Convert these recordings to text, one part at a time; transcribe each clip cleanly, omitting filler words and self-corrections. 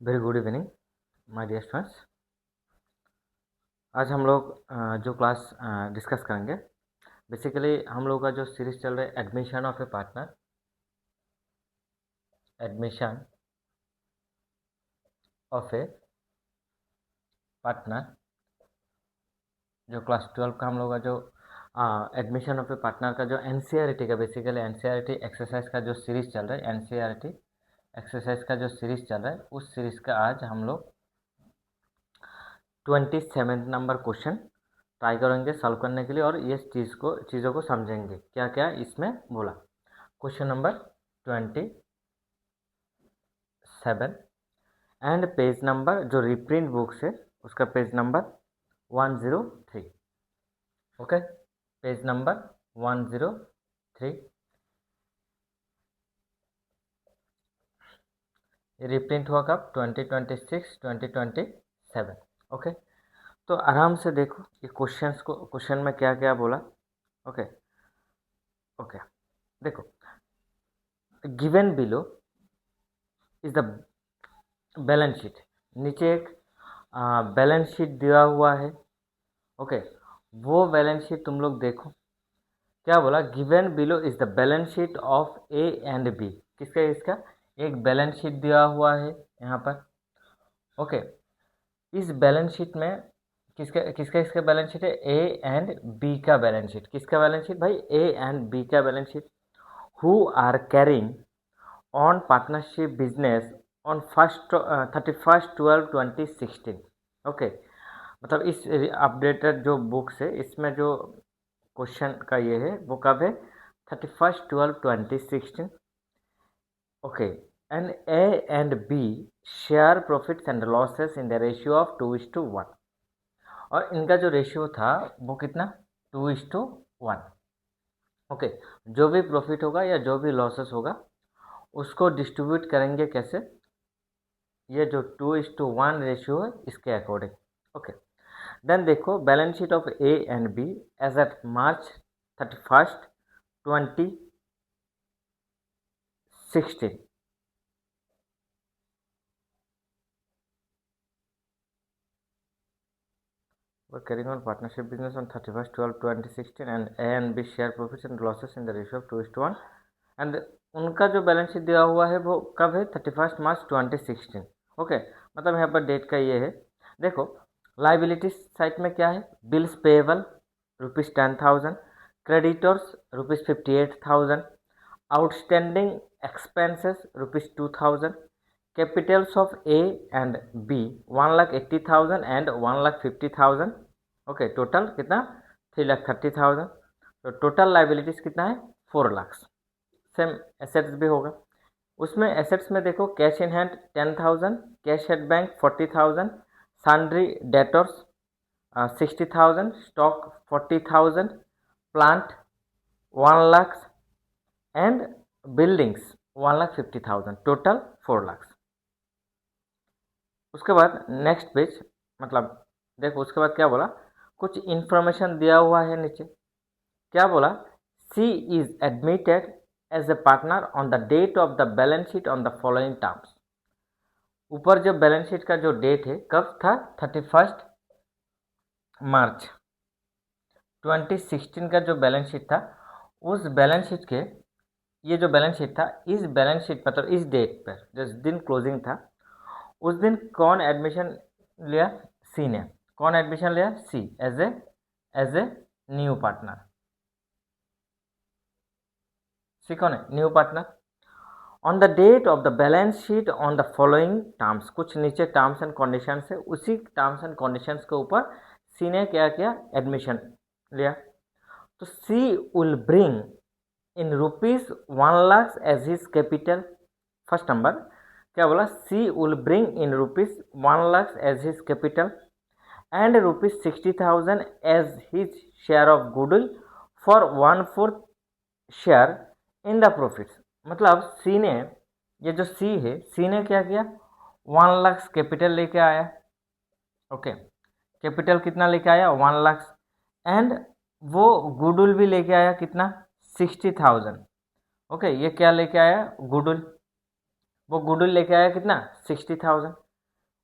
Very good evening my dear students. आज हम लोग जो क्लास डिस्कस करेंगे, बेसिकली हम लोग का जो सीरीज चल रहा है admission of A partner, admission of A partner, जो क्लास 12 का हम लोग का जो एडमिशन ऑफ ए पार्टनर का जो एनसीईआरटी का बेसिकली एनसीईआरटी एक्सरसाइज का जो सीरीज चल रहा है, एनसीईआरटी एक्सरसाइज का जो सीरीज चल रहा है, उस सीरीज का आज हम लोग 27 नंबर क्वेश्चन ट्राई करेंगे सॉल्व करने के लिए और ये चीज़ों को समझेंगे क्या क्या इसमें बोला। Question number 27 and page number जो रिप्रिंट बुक से उसका page number 103। Okay, page number 103 reprint हुआ कब? 2026 2027। ओके, तो आराम से देखो ये क्वेश्चन में क्या क्या बोला। ओके ओके, देखो given below is the balance sheet. नीचे एक बैलेंस शीट दिया हुआ है। ओके, वो बैलेंस शीट तुम लोग देखो क्या बोला। Given below is the balance sheet of A and B. किसका? इसका एक बैलेंस शीट दिया हुआ है यहाँ पर। ओके, इस बैलेंस शीट में किसका किसका इसका बैलेंस शीट है? ए एंड बी का बैलेंस शीट। किसका बैलेंस शीट भाई? ए एंड बी का balance sheet. Who are carrying on partnership business on 31/12/2016। Okay, मतलब इस अपडेटेड जो बुक्स है इसमें जो क्वेश्चन का ये है वो कब है? 31/12/2016। Okay, and A and B share profits and losses in the ratio of 2:1। और इनका जो रेशियो था वो कितना? 2:1। ओके, जो भी प्रॉफिट होगा या जो भी लॉसेस होगा उसको डिस्ट्रीब्यूट करेंगे कैसे? ये जो 2:1 रेशियो है इसके अकॉर्डिंग। ओके, देन देखो balance sheet of A and B as at March 31st 2016। We're carrying on partnership business on 31/12/2016 and A and B share profits and losses in the ratio of 2:1 and उनका जो balance sheet दिया हुआ है वो कब है? 31 मार्च 2016। Okay, मतलब यहाँ पर डेट का ये है। देखो लाइबिलिटीज साइड में क्या है? Bills payable ₹10,000, creditors ₹58,000, outstanding expenses ₹2,000, capitals of A and B 1,80,000 and 1,50,000। Okay, total कितना? 3,30,000। तो टोटल लाइबिलिटीज कितना है? 4 लाख। सेम एसेट्स भी होगा। उसमें एसेट्स में देखो cash in hand 10,000, cash at bank 40,000, sundry debtors 60,000, stock 40,000, plant 1 lakh and buildings 1,50,000, total 4 lakh. उसके बाद नेक्स्ट पेज, मतलब देखो उसके बाद क्या बोला, कुछ इंफॉर्मेशन दिया हुआ है नीचे। क्या बोला? C is admitted as a partner on the date of the balance sheet on the following terms. ऊपर जो बैलेंस शीट का जो डेट है कब था? 31 मार्च 2016 का जो बैलेंस शीट था, उस बैलेंस शीट के ये जो बैलेंस शीट था, इस बैलेंस शीट मतलब इस डेट पर जिस दिन क्लोजिंग था उस दिन कौन एडमिशन लिया? सी ने। कौन एडमिशन लिया? C as a new partner. C कौन है? New partner. On the date of the balance sheet on the following terms, कुछ नीचे टर्म्स एंड कंडीशंस है, उसी टर्म्स एंड कंडीशंस के ऊपर सी ने क्या किया? एडमिशन लिया। तो C will bring in ₹1 lakh as his capital. First number क्या बोला? C will bring in ₹1 lakh as his capital and ₹60,000 as his share of goodwill for 1/4 share in the profits. मतलब सी ने, ये जो सी है, सी ने क्या किया? 1 लाख कैपिटल लेके आया। ओके, कैपिटल कितना लेके आया? 1 लाख। एंड वो गुडविल भी लेके आया कितना? 60,000। ओके, ये क्या लेके आया? गुडविल। वो गुडविल लेके आया कितना? 60,000।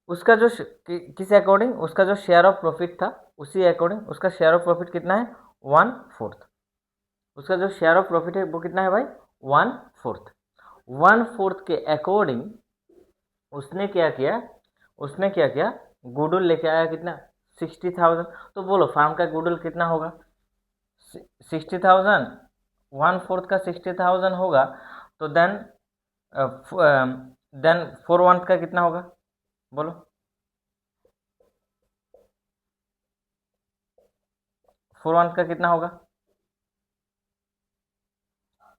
उसका जो किस अकॉर्डिंग, उसका जो शेयर ऑफ प्रॉफिट था उसी अकॉर्डिंग उसका शेयर ऑफ प्रॉफिट कितना है, 1/4। उसका जो शेयर ऑफ प्रॉफिट है वो कितना है भाई, 1/4। 1/4 के अकॉर्डिंग उसने क्या किया, उसने क्या किया, गुडविल लेके आया कितना, 60,000। तो बोलो फार्म का गुडविल कितना होगा, 60,000। 1/4 का 60,000 होगा, तो देन 4/1 का कितना होगा, बोलो। 4/1 का कितना होगा,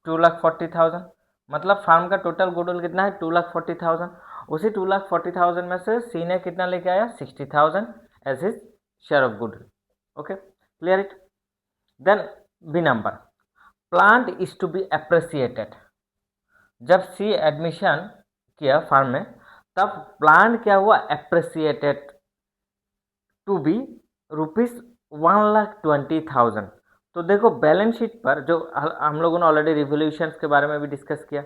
2,40,000। मतलब फार्म का टोटल गुडविल कितना है, 2,40,000। उसी 2,40,000 में से सी ने कितना लेके आया, 60,000 as his share of goodwill. Okay, clear it. Then B number, plant is to be appreciated. जब सी एडमिशन किया फार्म में, तब प्लांट क्या हुआ, अप्रिसिएटेड टू बी ₹1,20,000। तो देखो बैलेंस शीट पर जो हम लोगों ने ऑलरेडी रिवोल्यूशन के बारे में भी डिस्कस किया।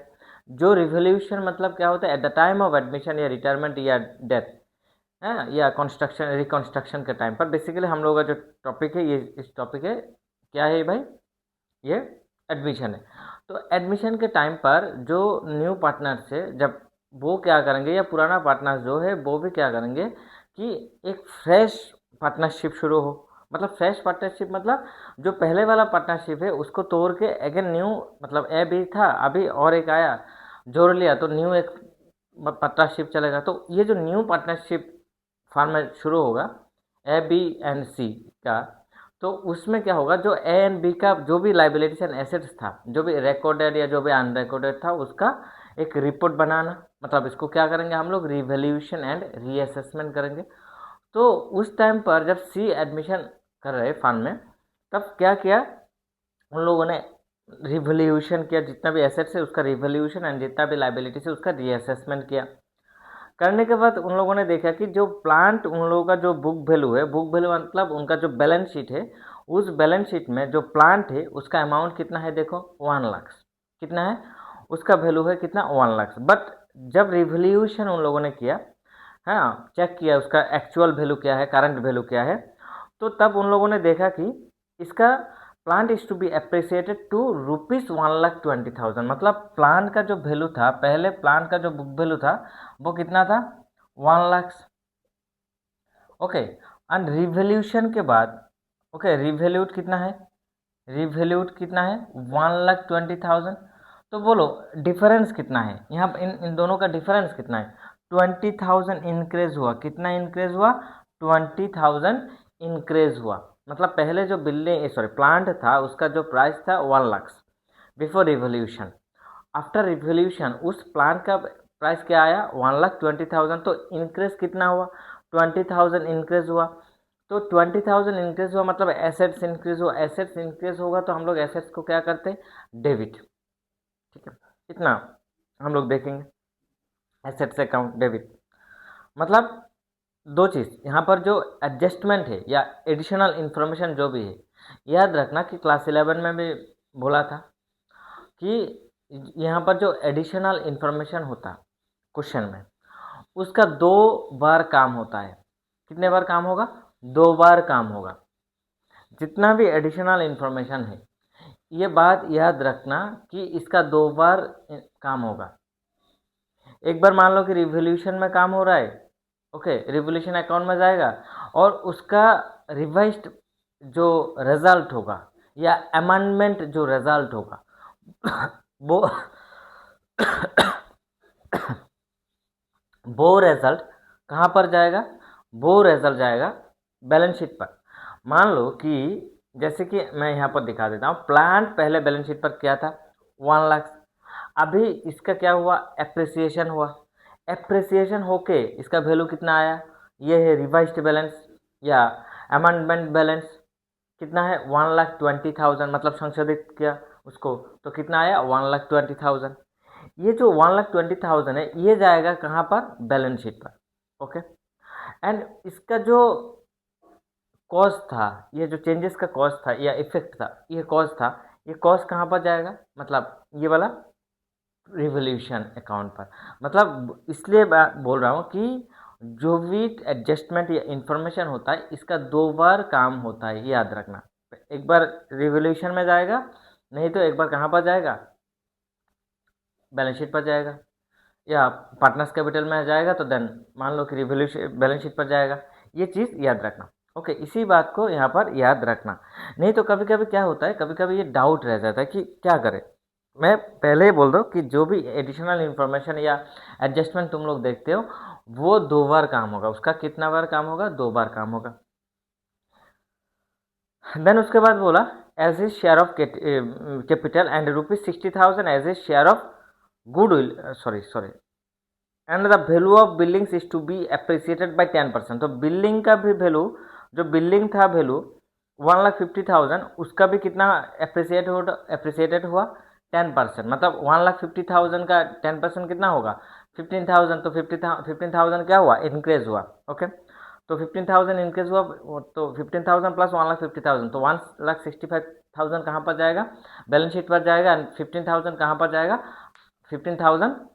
जो रिवोल्यूशन मतलब क्या होता है, eight the time of admission या रिटायरमेंट या डेथ है या कंस्ट्रक्शन रिकंस्ट्रक्शन के टाइम पर, बेसिकली हम लोगों का जो टॉपिक है, ये इस टॉपिक है क्या है भाई, ये एडमिशन है। तो एडमिशन के टाइम पर जो न्यू पार्टनर्स है, जब वो क्या करेंगे, या पुराना पार्टनर जो है वो भी क्या करेंगे कि एक फ्रेश पार्टनरशिप शुरू हो। मतलब फ्रेश पार्टनरशिप मतलब जो पहले वाला पार्टनरशिप है उसको तोड़ के अगेन न्यू, मतलब ए भी था अभी और एक आया जोड़ लिया तो न्यू एक पार्टनरशिप चलेगा। तो ये जो न्यू पार्टनरशिप फार्म में शुरू होगा, ए बी एंड सी का, तो उसमें क्या होगा, जो ए एंड बी का जो भी लाइबिलिटीज एंड एसेट्स था, जो भी रिकॉर्डेड या जो भी अनरिकॉर्डेड था, उसका एक रिपोर्ट बनाना। मतलब इसको क्या करेंगे हम लोग, रिवैल्यूएशन एंड रीअसेसमेंट करेंगे। तो उस टाइम पर जब सी एडमिशन कर रहे फंड में, तब क्या किया उन लोगों ने, रिवैल्यूएशन किया, जितना भी एसेट्स है उसका रिवैल्यूएशन एंड जितना भी लाइबिलिटीज है उसका रीअसेसमेंट किया। करने के बाद उन लोगों ने देखा कि जो प्लांट, उन लोगों का जो बुक वैल्यू है, बुक वैल्यू मतलब उनका जो बैलेंस शीट है, उस बैलेंस शीट में जो प्लांट है उसका अमाउंट कितना है, देखो 1,00,000 कितना है, उसका वैल्यू है कितना, 1,00,000। बट जब रिवैल्यूएशन उन लोगों ने किया, हाँ चेक किया उसका एक्चुअल वैल्यू क्या है, करंट वैल्यू क्या है, तो तब उन लोगों ने देखा कि इसका plant is to be appreciated to ₹1,20,000। मतलब प्लांट का जो वैल्यू था, पहले प्लांट का जो बुक वैल्यू था वो कितना था, 1,00,000। ओके, एंड रिवैल्यूएशन के बाद, ओके रिवैल्यूड कितना है, रिवैल्यूड कितना है, 1,20,000। तो बोलो डिफरेंस कितना है यहाँ, इन दोनों का डिफरेंस कितना है, 20,000 इंक्रीज हुआ। कितना इंक्रीज हुआ, 20,000 इंक्रीज हुआ। मतलब पहले जो बिल्डिंग सॉरी प्लांट था उसका जो प्राइस था 1,00,000 बिफोर रिवोल्यूशन। आफ्टर रिवोल्यूशन उस प्लांट का प्राइस क्या आया, 1,20,000। तो इंक्रीज कितना हुआ, 20,000 इंक्रीज हुआ। तो 20,000 इंक्रीज हुआ मतलब एसेट्स इंक्रीज हुआ। एसेट्स इंक्रीज होगा तो हम लोग एसेट्स को क्या करते हैं, डेबिट। ठीक है, इतना हम लोग देखेंगे, एसेट्स अकाउंट डेबिट। मतलब दो चीज़ यहाँ पर जो एडजस्टमेंट है या एडिशनल इन्फॉर्मेशन जो भी है, याद रखना कि क्लास 11 में भी बोला था कि यहाँ पर जो एडिशनल इन्फॉर्मेशन होता क्वेश्चन में, उसका 2 बार काम होता है। कितने बार काम होगा, 2 बार काम होगा। जितना भी एडिशनल इन्फॉर्मेशन है, ये बात याद रखना कि इसका 2 बार काम होगा। एक बार मान लो कि रिवोल्यूशन में काम हो रहा है, ओके रिवोल्यूशन अकाउंट में जाएगा और उसका रिवाइज्ड जो रिजल्ट होगा या अमेंडमेंट जो रिजल्ट होगा वो वो रिजल्ट कहाँ पर जाएगा, वो रिजल्ट जाएगा बैलेंस शीट पर। मान लो कि जैसे कि मैं यहाँ पर दिखा देता हूँ, प्लांट पहले बैलेंस शीट पर क्या था, 1,00,000। अभी इसका क्या हुआ, एप्रिसिएशन हुआ। एप्रिसिएशन होके इसका वैल्यू कितना आया, ये है रिवाइज्ड बैलेंस या अमेंडमेंट बैलेंस। कितना है, 1,20,000। मतलब संशोधित किया उसको तो कितना आया, 1,20,000। ये जो 1,20,000 है ये जाएगा कहाँ पर, बैलेंस शीट पर। ओके, एंड इसका जो कॉस्ट था, ये जो चेंजेस का कॉस्ट था या इफेक्ट था, ये कॉस्ट था, ये कॉस्ट कहाँ पर जाएगा, मतलब ये वाला रिवोल्यूशन अकाउंट पर। मतलब इसलिए मैं बोल रहा हूँ कि जो भी एडजस्टमेंट या इंफॉर्मेशन होता है इसका 2 बार काम होता है, ये याद रखना। एक बार रिवोल्यूशन में जाएगा, नहीं तो एक बार कहाँ पर जाएगा, बैलेंस शीट पर जाएगा, या पार्टनर्स कैपिटल में जाएगा तो देन मान लो कि रिवोल्यूशन बैलेंस शीट पर जाएगा। ये चीज़ याद रखना। ओके, इसी बात को यहाँ पर याद रखना। नहीं तो कभी कभी क्या होता है, कभी कभी ये डाउट रह जाता है कि क्या करें। मैं पहले ही बोल रहा हूँ कि जो भी एडिशनल इन्फॉर्मेशन या एडजस्टमेंट तुम लोग देखते हो वो 2 बार काम होगा। उसका कितना बार काम होगा, 2 बार काम होगा। देन उसके बाद बोला as a share of capital and ₹60,000 as a share of goodwill, sorry and the value of buildings is to be appreciated by 10%। तो बिल्डिंग का भी वैल्यू, जो बिल्डिंग था वैल्यू 1,50,000, उसका भी कितना अप्रिसिएटेड हुआ 10%। मतलब 1,50,000 का 10% कितना होगा 15,000। तो 15,000 क्या हुआ, इंक्रीज हुआ। ओके, तो 15,000 इंक्रीज हुआ, तो 15,000 प्लस 1,50,000, तो 1,65,000 कहाँ पर जाएगा, बैलेंस शीट पर जाएगा। एंड 15,000 कहाँ पर जाएगा, 15,000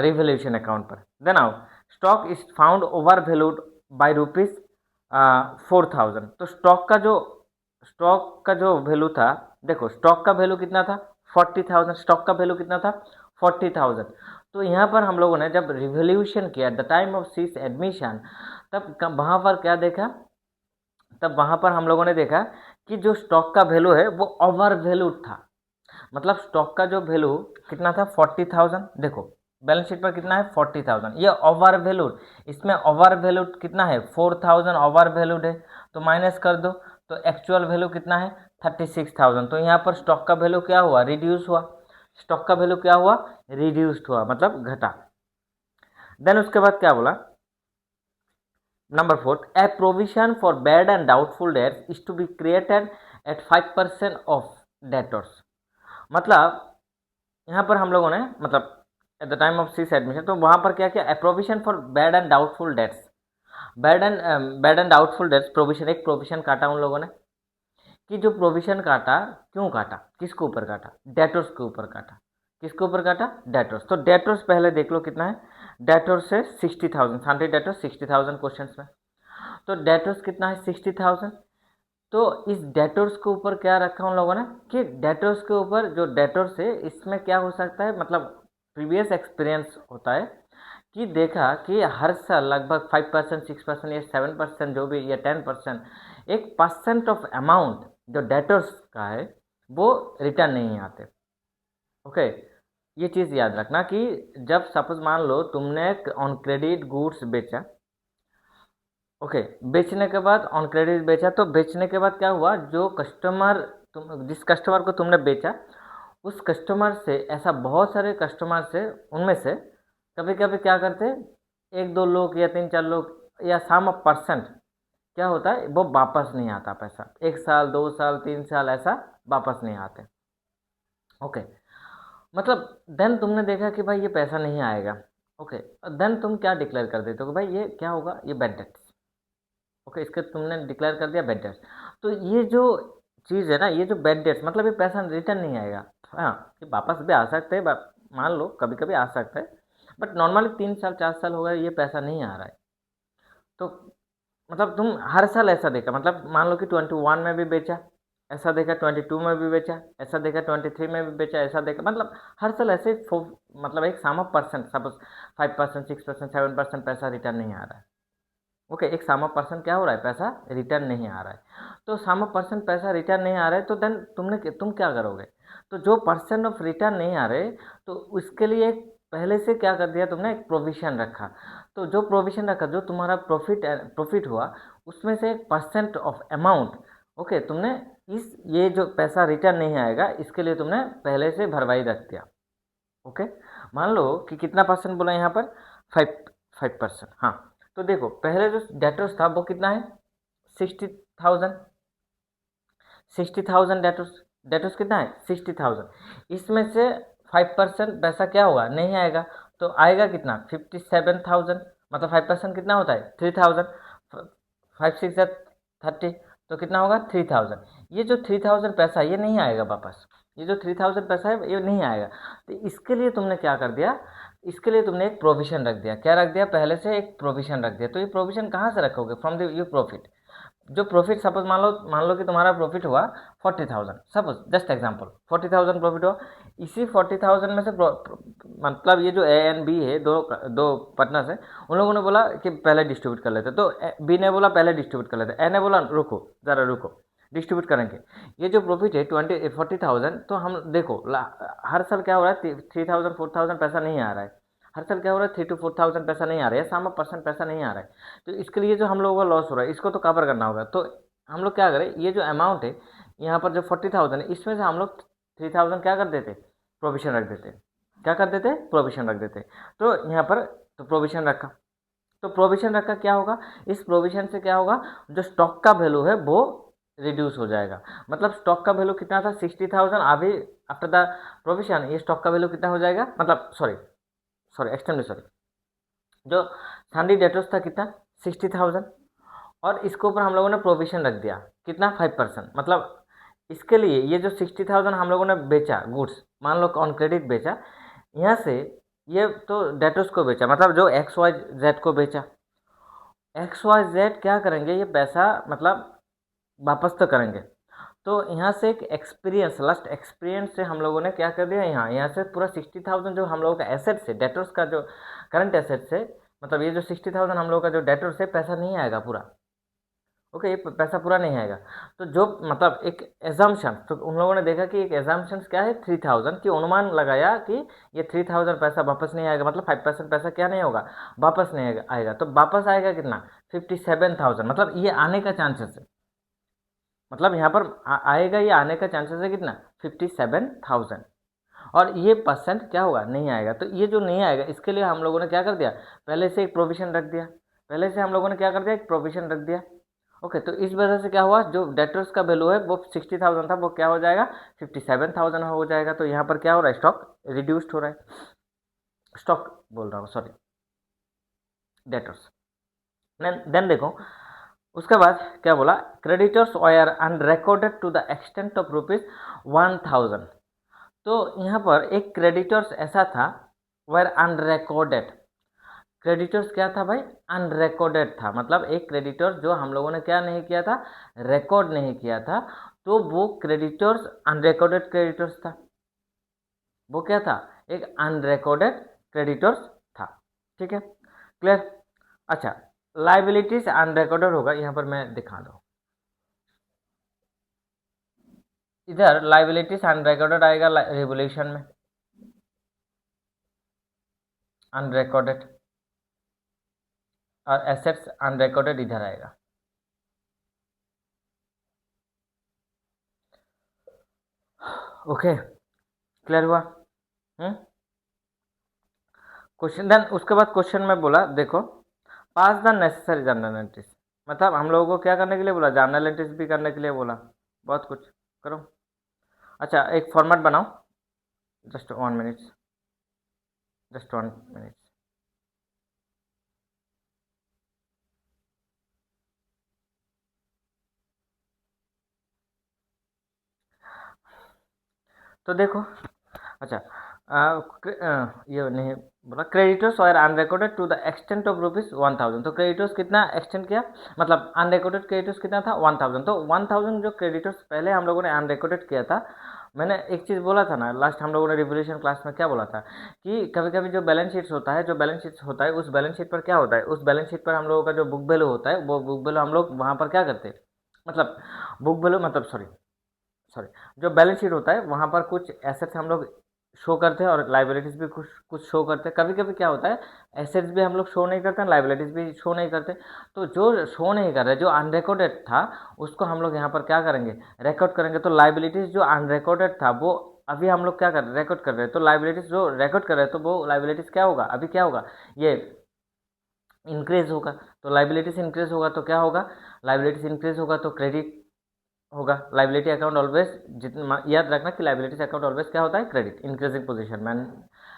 रिवोल्यूशन अकाउंट पर। देन आओ, stock is found over valued by ₹4,000। तो स्टॉक का जो वैल्यू था, देखो स्टॉक का वैल्यू कितना था 40,000, स्टॉक का वैल्यू कितना था 40,000। तो यहाँ पर हम लोगों ने जब रिवोल्यूशन किया the time of C's admission, तब वहाँ पर क्या देखा, तब वहाँ पर हम लोगों ने देखा कि जो स्टॉक का वैल्यू है वो ओवर वैल्यूड था। मतलब स्टॉक का जो वैल्यू कितना था 40,000, देखो बैलेंस शीट पर कितना है 40,000, ये ओवर वैल्यूड। इसमें ओवर वैल्यूड कितना है 4,000 ओवर वैल्यूड है, तो माइनस कर दो, तो एक्चुअल वैल्यू कितना है 36,000। तो यहाँ पर स्टॉक का वैल्यू क्या हुआ, रिड्यूस हुआ। स्टॉक का वैल्यू क्या हुआ, रिड्यूस्ड हुआ, मतलब घटा। देन उसके बाद क्या बोला, number 4, a provision for bad and doubtful debts is to be created at 5% of debtors. मतलब यहाँ पर हम लोगों ने, मतलब at the time of C's admission, तो वहाँ पर क्या किया, provision for bad and doubtful debts. Bad and doubtful debts provision, एक प्रोविजन काटा उन लोगों ने। कि जो प्रोविजन काटा, क्यों काटा, किसके ऊपर काटा, डेटर्स के ऊपर काटा। किसके ऊपर काटा, डेटर्स। तो डेटर्स पहले देख लो कितना है, डेटर्स है 60,000, सन्ड्री डेटर्स 60,000 क्वेश्चन में। तो डेटर्स कितना है 60,000। तो इस डेटर्स के ऊपर क्या रखा उन लोगों ने, कि डेटर्स के ऊपर जो डेटर्स है इसमें क्या हो सकता है, मतलब प्रीवियस एक्सपीरियंस होता है कि देखा कि हर साल लगभग 5%, 6% या 7% जो भी, या 10%, एक परसेंट ऑफ अमाउंट जो डेटर्स का है वो रिटर्न नहीं आते। ओके, ये चीज़ याद रखना कि जब सपोज मान लो तुमने ऑन क्रेडिट गुड्स बेचा, ओके, बेचने के बाद ऑन क्रेडिट बेचा, तो बेचने के बाद क्या हुआ, जो कस्टमर, तुम जिस कस्टमर को तुमने बेचा उस कस्टमर से, ऐसा बहुत सारे कस्टमर से, उनमें से कभी कभी क्या करते, 1-2 लोग या 3-4 लोग या सम परसेंट क्या होता है, वो वापस नहीं आता पैसा, 1 साल 2 साल 3 साल ऐसा वापस नहीं आते। ओके, मतलब देन तुमने देखा कि भाई ये पैसा नहीं आएगा। ओके, देन तुम क्या डिक्लेयर कर देते हो कि भाई ये क्या होगा, ये बैड डेट्स। ओके, इसके तुमने डिक्लेयर कर दिया बैड डेट्स। तो ये जो चीज़ है ना, ये जो बैड डेट्स, मतलब ये पैसा रिटर्न नहीं आएगा। हाँ, ये वापस भी आ सकते हैं, मान लो कभी कभी आ सकता है, बट नॉर्मली 3 साल 4 साल हो गए ये पैसा नहीं आ रहा है। तो मतलब तुम हर साल ऐसा देखा, मतलब मान लो कि 21 में भी बेचा, ऐसा देखा 22 में भी बेचा, ऐसा देखा 23 में भी बेचा, ऐसा देखा, मतलब हर साल ऐसे मतलब एक सम ऑफ परसेंट, सपोज 5%, 6%, 7% पैसा रिटर्न नहीं आ रहा है। ओके, एक सम ऑफ परसेंट क्या हो रहा है, पैसा रिटर्न नहीं आ रहा है। तो सम ऑफ परसेंट पैसा रिटर्न नहीं आ रहा है, तो देन तुम क्या करोगे, तो जो परसेंट ऑफ रिटर्न नहीं आ रहे, तो उसके लिए एक पहले से क्या कर दिया तुमने, एक प्रोविजन रखा। तो जो प्रोविजन रखा, जो तुम्हारा प्रॉफिट हुआ उसमें से एक परसेंट ऑफ अमाउंट, ओके, तुमने ये जो पैसा रिटर्न नहीं आएगा इसके लिए तुमने पहले से भरवाई रख दिया। ओके, मान लो कि कितना परसेंट बोला यहाँ पर, 5%। हाँ, तो देखो पहले जो डेटर्स था वो कितना है 60,000, 60,000 डेटर्स कितना है 60,000। इसमें से 5% पैसा क्या होगा, नहीं आएगा, तो आएगा कितना 57,000। मतलब 5% कितना होता है 3,000, 5 6 30, तो कितना होगा 3,000। ये जो 3,000 पैसा ये नहीं आएगा वापस, ये जो 3,000 पैसा है ये नहीं आएगा। तो इसके लिए तुमने क्या कर दिया इसके लिए तुमने एक प्रोविजन रख दिया। क्या रख दिया? पहले से एक प्रोविजन रख दिया। तो ये प्रोविजन कहाँ से रखोगे? From the your profit. जो प्रॉफिट सपोज मान लो कि तुम्हारा प्रॉफिट हुआ 40,000, सपोज जस्ट एग्जांपल 40,000 प्रॉफिट हुआ। इसी 40,000 में से मतलब ये जो ए एंड बी है, दो दो पार्टनर्स है, उन लोगों ने बोला कि पहले डिस्ट्रीब्यूट कर लेते, तो बी ने बोला पहले डिस्ट्रीब्यूट कर लेते, ए ने बोला रुको ज़रा रुको डिस्ट्रीब्यूट करेंगे। ये जो प्रॉफिट है 40,000, तो हम देखो हर साल क्या हो रहा है, 3,000 4,000 पैसा नहीं आ रहा है। हर साल क्या हो रहा है, 3 to 4,000 पैसा नहीं आ रहा है, सम % पैसा नहीं आ रहा है। तो इसके लिए जो हम लोगों का लॉस हो रहा है, इसको तो कवर करना होगा। तो हम लोग क्या करें, ये जो अमाउंट है यहाँ पर जो 40,000 है, इसमें से हम लोग 3,000 क्या कर देते, प्रोविजन रख देते। क्या कर देते? प्रोविजन रख देते। तो यहाँ पर तो प्रोविजन रखा, तो प्रोविजन रखा क्या होगा, इस प्रोविजन से क्या होगा, जो स्टॉक का वैल्यू है वो रिड्यूस हो जाएगा। मतलब स्टॉक का वैल्यू कितना था, 60,000, अभी आफ्टर द प्रोविजन ये स्टॉक का वैल्यू कितना हो जाएगा, मतलब एक्सट्रीमली सॉरी, जो सन्डी डेटर्स था कितना, 60,000, और इसके ऊपर हम लोगों ने प्रोविजन रख दिया कितना, 5%। मतलब इसके लिए ये जो 60,000 हम लोगों ने बेचा गुड्स, मान लो ऑन क्रेडिट बेचा, यहाँ से ये तो डेटर्स को बेचा, मतलब जो XYZ को बेचा, XYZ क्या करेंगे, ये पैसा मतलब वापस तो करेंगे। तो यहाँ से एक एक्सपीरियंस, लास्ट एक्सपीरियंस से हम लोगों ने क्या कर दिया, यहाँ से पूरा 60,000 जो हम लोगों का एसेट्स है, डेटर्स का जो करंट एसेट्स है, मतलब ये जो 60,000 हम लोगों का जो डेटर्स है, पैसा नहीं आएगा पूरा। ओके, ये पैसा पूरा नहीं आएगा। तो जो मतलब एक एजम्पशन, तो उन लोगों ने देखा कि एक एजम्पशन क्या है, 3,000 की अनुमान लगाया कि ये 3,000 पैसा वापस नहीं आएगा, मतलब 5% पैसा क्या नहीं होगा, वापस नहीं आएगा। तो वापस आएगा कितना, 57,000, मतलब ये आने का चांसेस है, मतलब यहाँ पर आएगा, ये आने का चांसेस है कितना, 57,000। और ये % क्या होगा, नहीं आएगा। तो ये जो नहीं आएगा, इसके लिए हम लोगों ने क्या कर दिया, पहले से एक प्रोविजन रख दिया। पहले से हम लोगों ने क्या कर दिया, एक प्रोविजन रख दिया। ओके, तो इस वजह से क्या हुआ, जो डेटर्स का वैल्यू है वो 60,000 था, वो क्या हो जाएगा, 57,000 हो जाएगा। तो यहाँ पर क्या हो रहा है, स्टॉक रिड्यूस्ड हो रहा है, स्टॉक बोल रहा हूँ सॉरी, डेटर्स। देन देखो उसके बाद क्या बोला, creditors were unrecorded to the extent of ₹1,000। तो यहाँ पर एक क्रेडिटर्स ऐसा था वायर अनरिकॉर्डेड। क्रेडिटर्स क्या था भाई, अनरिकॉर्डेड था, मतलब एक क्रेडिटर्स जो हम लोगों ने क्या नहीं किया था, रिकॉर्ड नहीं किया था, तो वो क्रेडिटर्स अनरिकॉर्डेड क्रेडिटर्स था। वो क्या था, एक अनरिकॉर्डेड क्रेडिटर्स था। ठीक है, क्लियर। अच्छा, लाइबिलिटीज अनरिकॉर्डेड होगा, यहाँ पर मैं दिखा दूँ, इधर लाइबिलिटीज अनरिकॉर्डेड आएगा रिवोल्यूशन में, अनरिकॉर्डेड, और एसेट्स अनरिकॉर्डेड इधर आएगा। ओके, क्लियर हुआ। क्वेश्चन, देन उसके बाद क्वेश्चन में बोला देखो, pass the necessary journal entries, मतलब हम लोगों को क्या करने के लिए बोला, जर्नल एंट्रीज भी करने के लिए बोला, बहुत कुछ करो। अच्छा, एक फॉर्मेट बनाओ, जस्ट 1 मिनट, जस्ट 1 मिनट। तो देखो, अच्छा ये नहीं बोला, क्रेडिटर्स और unrecorded to the extent of ₹1,000। तो क्रेडिटर्स कितना एक्सटेंड किया, मतलब अनरिकॉर्डेड क्रेडिटर्स कितना था, 1,000। तो 1,000 जो क्रेडिटर्स पहले हम लोगों ने अनरिकॉर्डेड किया था, मैंने एक चीज़ बोला था ना लास्ट हम लोगों ने रिवोल्यूशन क्लास में, क्या बोला था कि कभी कभी जो बैलेंस शीट्स होता है, जो बैलेंस शीट्स होता है, उस बैलेंस शीट पर क्या होता है, उस बैलेंस शीट पर हम लोगों का जो बुक वैल्यू होता है, वो बुक वैल्यू हम लोग वहाँ पर क्या करते हैं, मतलब बुक वैल्यू मतलब सॉरी जो बैलेंस शीट होता है, वहाँ पर कुछ एसेट्स हम लोग शो करते हैं और लाइबिलिटीज़ भी कुछ कुछ शो करते हैं। कभी कभी क्या होता है, एसेट्स भी हम लोग शो नहीं करते हैं, लाइबिलिटीज़ भी शो नहीं करते। तो जो शो नहीं कर रहे, जो अनरिकॉर्डेड था, उसको हम लोग यहाँ पर क्या करेंगे, रिकॉर्ड करेंगे। तो लाइबिलिटीज़ जो अनरिकॉर्डेड था, वो अभी हम लोग क्या कर रहे हैं, रिकॉर्ड कर रहे हैं। तो लाइबिलिटीज़ जो रिकॉर्ड कर रहे हैं, तो वो लाइबिलिटीज़ क्या होगा, अभी क्या होगा, ये इंक्रीज होगा। तो लाइबिलिटीज इंक्रीज होगा तो क्या होगा, लाइबिलिटीज इंक्रीज होगा तो क्रेडिट होगा। लाइबिलिटी अकाउंट ऑलवेज, जितना याद रखना कि लाइबिलिटीज अकाउंट ऑलवेज क्या होता है, क्रेडिट, इंक्रीजिंग पोजीशन में।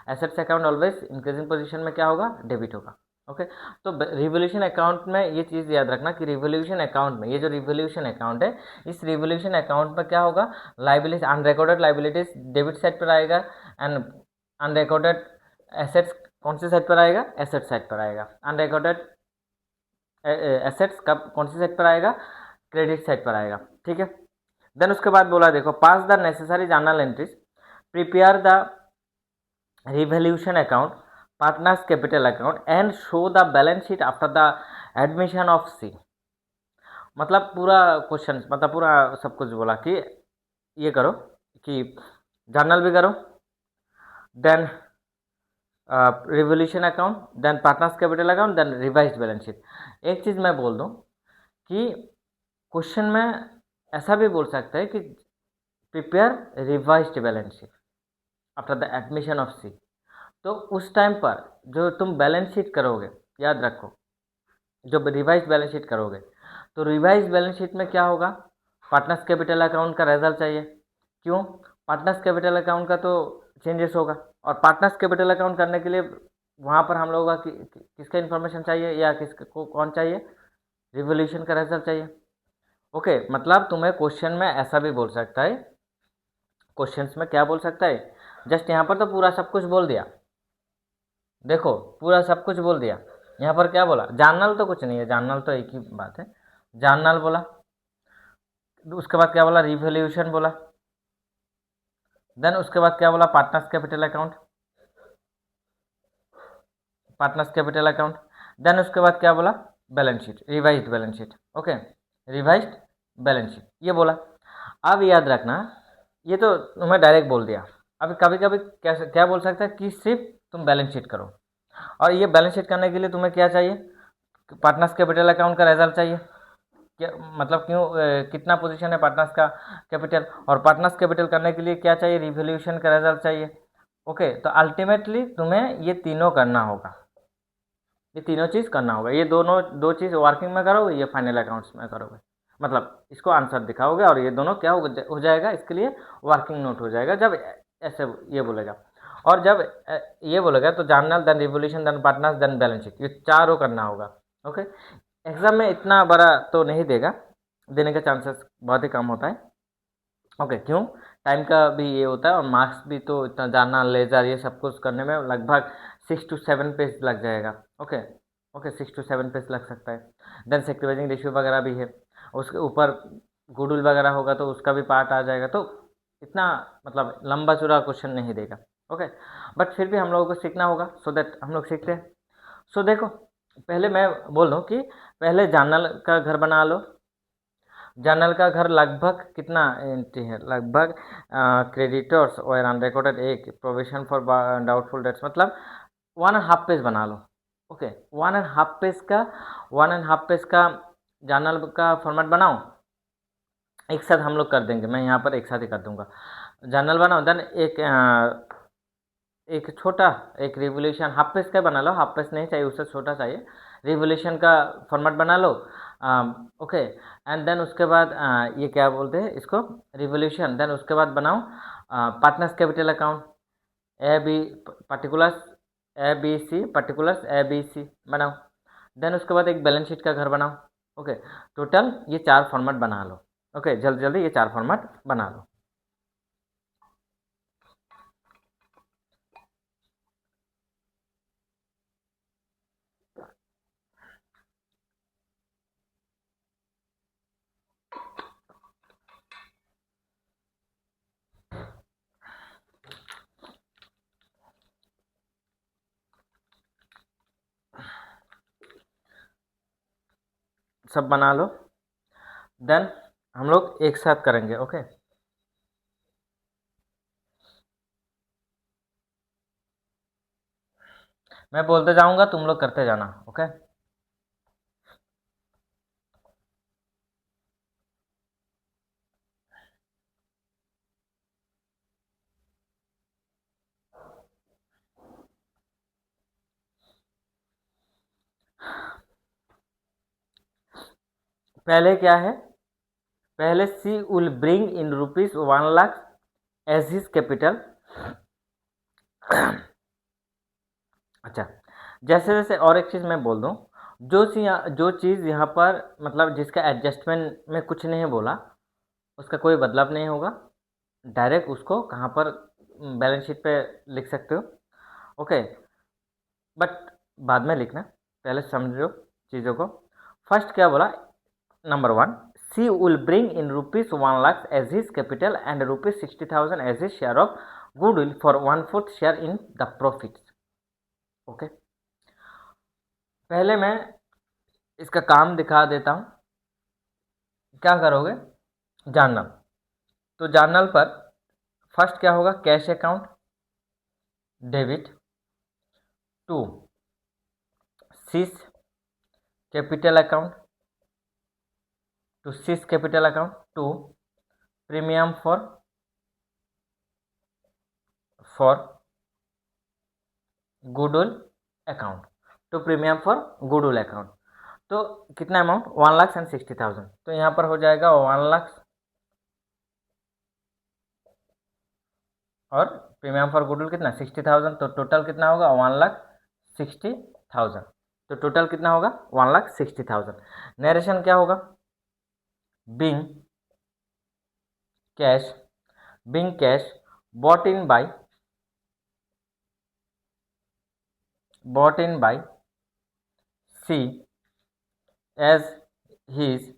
Assets account always increasing position में क्या होगा, डेबिट होगा। ओके, तो रिवोल्यूशन अकाउंट में ये चीज़ याद रखना कि रिवोल्यूशन अकाउंट में, ये जो रिवोल्यूशन अकाउंट है, इस रिवोल्यूशन अकाउंट में क्या होगा, liabilities unrecorded liabilities debit side पर आएगा, एंड अनरिकॉर्डेड एसेट्स कौन सी साइड पर आएगा? एसेट साइड पर आएगा। अनरिकॉर्डेड एसेट्स कब कौन सी साइड पर आएगा? क्रेडिट साइड पर आएगा, ठीक है। देन उसके बाद बोला देखो, pass the necessary journal entries, prepare the revaluation account, partners capital account and show the balance sheet after the admission of C. मतलब पूरा क्वेश्चन, मतलब पूरा सब कुछ बोला कि ये करो कि जर्नल भी करो, then revaluation account, then partners capital account, then revised balance sheet. एक चीज़ मैं बोल दूं कि क्वेश्चन में ऐसा भी बोल सकता है कि prepare revised balance sheet after the admission of C. तो उस टाइम पर जो तुम बैलेंस शीट करोगे, याद रखो, जब रिवाइज बैलेंस शीट करोगे तो रिवाइज बैलेंस शीट में क्या होगा? पार्टनर्स कैपिटल अकाउंट का रिजल्ट चाहिए। क्यों? पार्टनर्स कैपिटल अकाउंट का तो चेंजेस होगा, और पार्टनर्स कैपिटल अकाउंट करने के लिए वहाँ पर हम लोगों का किसका इन्फॉर्मेशन चाहिए, या किसको कौन चाहिए? रिवोल्यूशन का रिजल्ट चाहिए। ओके, मतलब तुम्हें क्वेश्चन में ऐसा भी बोल सकता है, क्वेश्चंस में क्या बोल सकता है, जस्ट यहाँ पर तो पूरा सब कुछ बोल दिया, देखो पूरा सब कुछ बोल दिया। यहाँ पर क्या बोला? जानल तो कुछ नहीं है, जानल तो एक ही बात है, जानल बोला। उसके बाद क्या बोला? रिवोल्यूशन बोला। देन उसके बाद क्या बोला? Partners capital account, partners capital account. Then उसके बाद क्या बोला? Balance sheet, revised balance sheet. Okay, revised balance sheet ये बोला। अब याद रखना, ये तो तुम्हें डायरेक्ट बोल दिया। अब कभी कभी क्या क्या बोल सकता है कि सिर्फ तुम बैलेंस शीट करो, और ये बैलेंस शीट करने के लिए तुम्हें क्या चाहिए? पार्टनर्स कैपिटल अकाउंट का रिजल्ट चाहिए। क्या मतलब क्यों? कितना पोजीशन है पार्टनर्स का कैपिटल, और पार्टनर्स कैपिटल करने के लिए क्या चाहिए? रिवोल्यूशन का रिजल्ट चाहिए। ओके, तो अल्टीमेटली तुम्हें ये तीनों करना होगा, ये तीनों चीज़ करना होगा। ये दोनों दो चीज़ वर्किंग में करोगे, ये फाइनल अकाउंट्स में करोगे, मतलब इसको आंसर दिखाओगे, और ये दोनों क्या हो जाएगा? इसके लिए वर्किंग नोट हो जाएगा जब ऐसे ये बोलेगा। और जब ये बोलेगा तो journal, then revaluation, then partners, then balance sheet, ये चारों करना होगा। ओके, एग्जाम में इतना बड़ा तो नहीं देगा, देने का चांसेस बहुत ही कम होता है। ओके, क्यों? टाइम का भी ये होता है, और मार्क्स भी तो इतना जानना, लेजर, ये सब कुछ करने में लगभग 6 to 7 पेज लग जाएगा। ओके, ओके, 6 to 7 पेज लग सकता है। देन सेक्टिवाइजिंग रेशियो वगैरह भी है, उसके ऊपर गुडविल वगैरह होगा तो उसका भी पार्ट आ जाएगा। तो इतना मतलब लंबा चौड़ा क्वेश्चन नहीं देगा। ओके, बट फिर भी हम लोगों को सीखना होगा, सो दैट हम लोग सीखते हैं। सो देखो, पहले मैं बोल दूँ कि पहले जर्नल का घर बना लो। जर्नल का घर लगभग कितना एंट्री है? लगभग क्रेडिटर्स और अनरिकॉर्डेड एक, प्रोविजन फॉर डाउटफुल डेट्स, मतलब 1.5 पेज बना लो। ओके, 1.5 पेज का जर्नल का फॉर्मेट बनाओ। एक साथ हम लोग कर देंगे, मैं यहाँ पर एक साथ ही कर दूंगा। जर्नल बनाओ, देन एक छोटा एक रिवोल्यूशन, हाफ पेज का बना लो, हाफ पेज नहीं चाहिए, उससे छोटा चाहिए। रिवोल्यूशन का फॉर्मेट बना लो। ओके, एंड देन उसके बाद ये क्या बोलते हैं इसको? रिवोल्यूशन। देन उसके बाद बनाओ partners capital account, A B particulars, A B C particulars, A B C बनाओ। देन उसके बाद एक बैलेंस शीट का घर बनाओ। ओके, टोटल ये 4 फॉर्मेट बना लो। ओके, जल्दी जल्दी ये 4 फॉर्मेट बना लो। सब बना लो, देन हम लोग एक साथ करेंगे। ओके, मैं बोलते जाऊंगा, तुम लोग करते जाना। ओके, पहले क्या है? पहले C will bring in ₹1 lakh as his capital. अच्छा, जैसे जैसे और एक चीज़ मैं बोल दूँ, जो चीज़ यहाँ पर मतलब जिसका एडजस्टमेंट में कुछ नहीं बोला, उसका कोई बदलाव नहीं होगा। डायरेक्ट उसको कहाँ पर बैलेंस शीट पे लिख सकते हो। ओके, बट बाद में लिखना, पहले समझो चीज़ों को। फर्स्ट क्या बोला, number 1, C will bring in ₹1,00,000 as his capital and ₹60,000 as his share of goodwill for 1/4 share in the profits. Okay, पहले मैं इसका काम दिखा देता हूँ। क्या करोगे, जर्नल, तो जर्नल पर फर्स्ट क्या होगा, cash account debit to C's capital account, to C's capital account to premium for goodwill account, to premium for goodwill account. तो कितना अमाउंट, 1,60,000। तो यहाँ पर हो जाएगा 1,00,000 और प्रीमियम फॉर गुडविल कितना 60,000, तो टोटल कितना होगा 1,60,000। तो टोटल कितना होगा 1,60,000। नरेशन क्या होगा, being cash bought in by C as his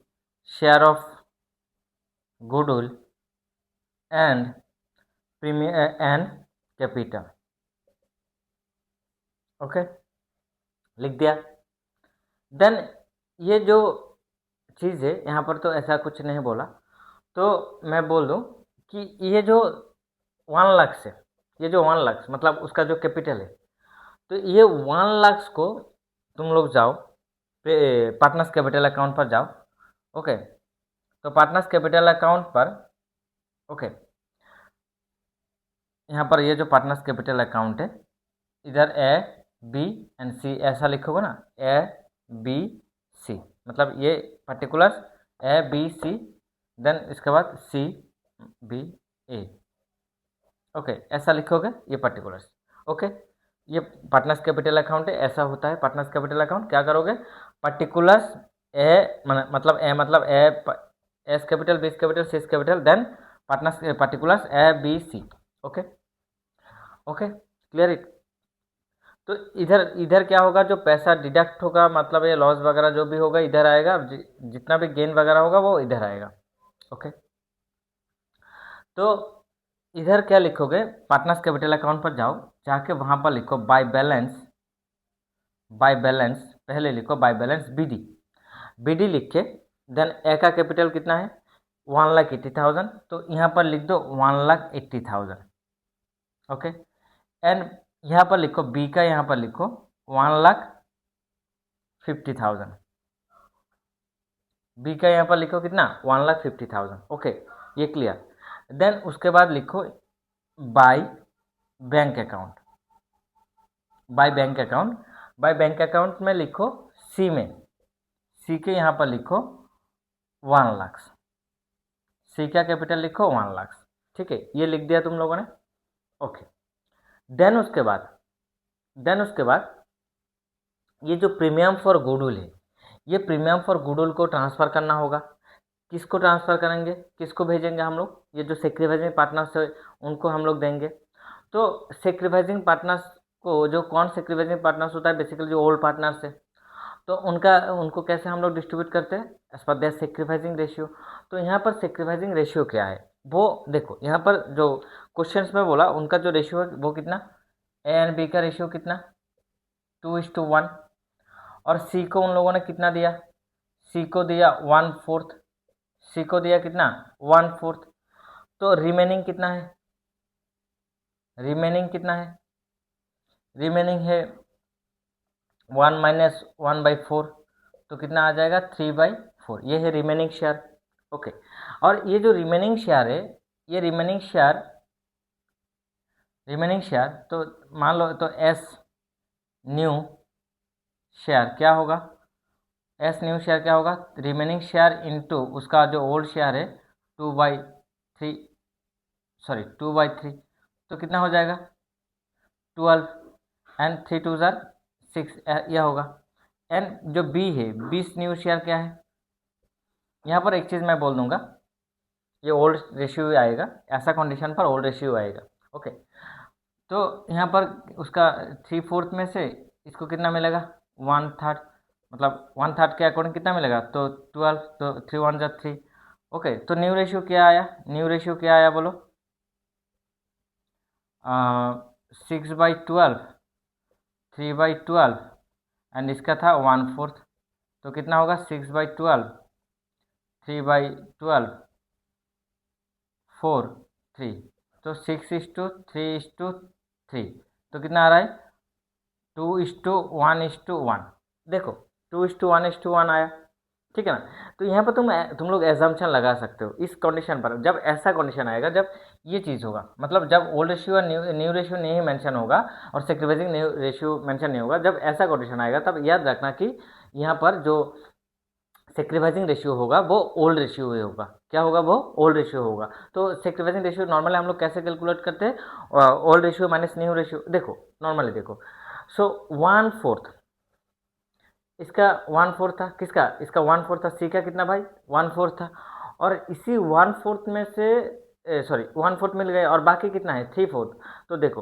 share of goodwill and and capital। Okay, लिख दिया। देन ये जो चीज़ है यहाँ पर तो ऐसा कुछ नहीं बोला, तो मैं बोल दूँ कि ये जो 1,00,000 से, ये जो 1,00,000 मतलब उसका जो कैपिटल है, तो ये 1,00,000 को तुम लोग जाओ पार्टनर्स कैपिटल अकाउंट पर जाओ। ओके, तो पार्टनर्स कैपिटल अकाउंट पर, ओके, यहाँ पर ये जो पार्टनर्स कैपिटल अकाउंट है, इधर ए बी एंड सी ऐसा लिखोगे ना, ए बी सी, मतलब ये particulars A B C, then इसके बाद सी बी ए। ओके, ऐसा लिखोगे ये पर्टिकुलर्स। ओके, ये पार्टनर्स कैपिटल अकाउंट है, ऐसा होता है पार्टनर्स कैपिटल अकाउंट। क्या करोगे, पर्टिकुलर्स ए मतलब A's capital, B capital, C capital, then partners particulars A B C. Okay okay, clear it. तो इधर इधर क्या होगा, जो पैसा डिडक्ट होगा, मतलब ये लॉस वगैरह जो भी होगा इधर आएगा, जितना भी गेन वगैरह होगा वो इधर आएगा। ओके, तो इधर क्या लिखोगे, पार्टनर्स कैपिटल अकाउंट पर जाओ, जाके वहाँ पर लिखो बाय बैलेंस, पहले लिखो बाय बैलेंस बीडी लिख के, देन ए का कैपिटल कितना है 1,80,000, तो यहाँ पर लिख दो 1,80,000। ओके, एंड यहाँ पर लिखो बी का, यहाँ पर लिखो 1,50,000। बी का यहाँ पर लिखो कितना 1,50,000। ओके, ये क्लियर। देन उसके बाद लिखो बाय बैंक अकाउंट में लिखो सी के यहाँ पर लिखो 1,00,000, सी का कैपिटल लिखो 1,00,000। ठीक है, ये लिख दिया तुम लोगों ने। ओके, देन उसके बाद ये जो प्रीमियम फॉर गुडविल है, ये प्रीमियम फॉर गुडविल को ट्रांसफ़र करना होगा। किसको ट्रांसफ़र करेंगे, किसको भेजेंगे हम लोग, ये जो सेक्रीफाइसिंग पार्टनर्स है उनको हम लोग देंगे। तो सेक्रीफाइसिंग पार्टनर्स को, जो कौन सेक्रीफाइसिंग पार्टनर्स होता है, बेसिकली जो ओल्ड पार्टनर्स है, तो उनको कैसे हम लोग डिस्ट्रीब्यूट करते हैं, as per there sacrificing ratio. तो यहाँ पर सेक्रीफाइसिंग रेशियो क्या है वो देखो, यहाँ पर जो क्वेश्चंस में बोला उनका जो रेशियो है वो कितना, ए एंड बी का रेशियो कितना 2:1, और सी को उन लोगों ने कितना दिया, सी को दिया 1/4, सी को दिया कितना 1/4। तो रिमेनिंग कितना है, रिमेनिंग है 1 - 1/4, तो कितना आ जाएगा 3/4, ये है रिमेनिंग शेयर। ओके, और ये जो रिमेनिंग शेयर है, ये रिमेनिंग शेयर तो मान लो, तो एस न्यू शेयर क्या होगा, रिमेनिंग शेयर इनटू उसका जो ओल्ड शेयर है 2/3, तो कितना हो जाएगा 12 एंड 3 2 6, यह होगा। एंड जो बी है, 20 न्यू शेयर क्या है, यहाँ पर एक चीज़ मैं बोल दूंगा, ये ओल्ड रेशियो आएगा, ऐसा कंडीशन पर ओल्ड रेशियो आएगा। ओके, तो यहाँ पर उसका 3/4 में से इसको कितना मिलेगा 1/3, मतलब 1/3 के अकॉर्डिंग कितना मिलेगा, तो 12, तो 3 1 जा 3। ओके, तो न्यू रेशियो क्या आया, न्यू रेशियो क्या आया बोलो, 6/12, 3/12 एंड इसका था 1/4, तो कितना होगा 6/12, 3/12, 4 3, तो 6:3:3, तो कितना आ रहा है 2:1:1। देखो 2:1:1 आया, ठीक है ना। तो यहाँ पर तुम लोग एजम्पशन लगा सकते हो इस कंडीशन पर, जब ऐसा कंडीशन आएगा जब ये चीज़ होगा, मतलब जब ओल्ड रेशियो और न्यू रेशियो नहीं मेंशन होगा और सेक्रिफाइसिंग न्यू रेशियो मेंशन नहीं होगा, जब ऐसा कंडीशन आएगा तब याद रखना कि यहाँ पर जो सेक्रिफाइसिंग रेशियो होगा वो ओल्ड रेशियो होगा। क्या होगा, वो ओल्ड रेशियो होगा। तो सेक्रिफाइसिंग रेशियो नॉर्मली हम लोग कैसे कैलकुलेट करते हैं, old ratio minus new ratio. देखो नॉर्मली देखो, सो 1/4, इसका 1/4 था, किसका, इसका 1/4 था, सी का कितना भाई 1/4 था, और इसी 1/4 में से सॉरी 1/4 मिल गए और बाकी कितना है 3/4। तो देखो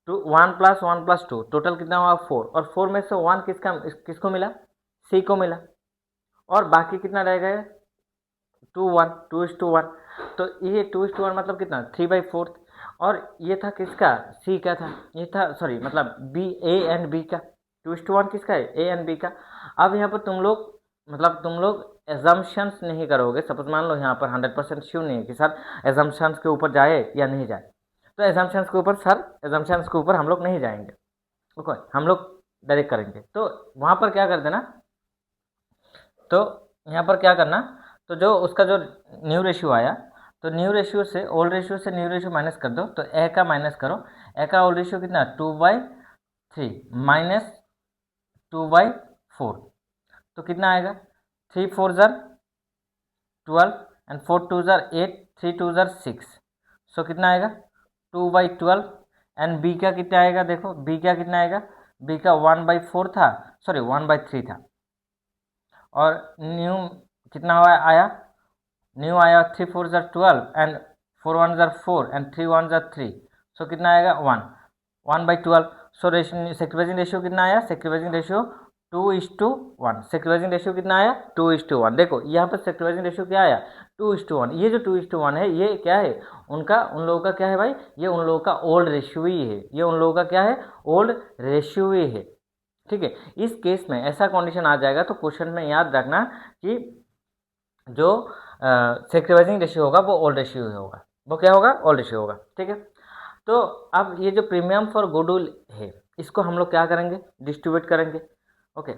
1 + 1 + 2 टोटल कितना हुआ 4, और 4 में से 1 किसको मिला, सी को मिला, और बाकी कितना रह गया 2:1 तो ये 2:1 मतलब कितना 3/4, और ये था किसका, सी का था, ये था सॉरी मतलब बी, ए एंड बी का, 2:1 किसका है, ए एंड बी का। अब यहाँ पर तुम लोग एजम्पशंस नहीं करोगे, सपोज मान लो यहाँ पर 100% श्योर नहीं है कि सर एजम्पशंस के ऊपर जाए या नहीं जाए, तो एजम्पशंस के ऊपर हम लोग नहीं जाएंगे, ओके, हम लोग डायरेक्ट करेंगे। तो वहाँ पर क्या कर देना, तो यहाँ पर क्या करना, तो जो उसका जो न्यू रेशियो आया, तो न्यू रेशियो से ओल्ड रेशियो से न्यू रेशियो माइनस कर दो, तो ए का माइनस करो, ए का ओल्ड रेशियो कितना 2/3 माइनस 2/4, तो कितना आएगा 3 4 जार 12 एंड 4 2 जार 8, 3 2 जार 6, सो कितना आएगा 2/12 एंड बी का कितना आएगा, देखो बी का कितना आएगा, बी का 1/4 था, सॉरी 1/3 था, और न्यू कितना हुआ आया, न्यू आया 3 4 jar 12 and 4 1 jar 4 and 3 1 jar 3, सो कितना आएगा 1/12। सो सेक्रिफाइसिंग रेशियो कितना आया, सेक्रिफाइसिंग रेशियो 2:1, सेक्रिफाइसिंग रेशियो कितना आया 2:1। देखो यहाँ पर सेक्रिफाइसिंग रेशियो क्या आया 2:1, ये जो 2:1 है ये क्या है, उन लोगों का क्या है भाई, ये उन लोगों का ओल्ड रेशियो ही है, ये उन लोगों का क्या है ओल्ड रेशियो ही है, ठीक है। इस केस में ऐसा कंडीशन आ जाएगा तो क्वेश्चन में याद रखना कि जो सेक्रिफाइसिंग रेशियो होगा वो ओल्ड रेशियो होगा, वो क्या होगा ओल्ड रेशियो होगा, ठीक है। तो अब ये जो प्रीमियम फॉर गुडविल है इसको हम लोग क्या करेंगे, डिस्ट्रीब्यूट करेंगे, ओके।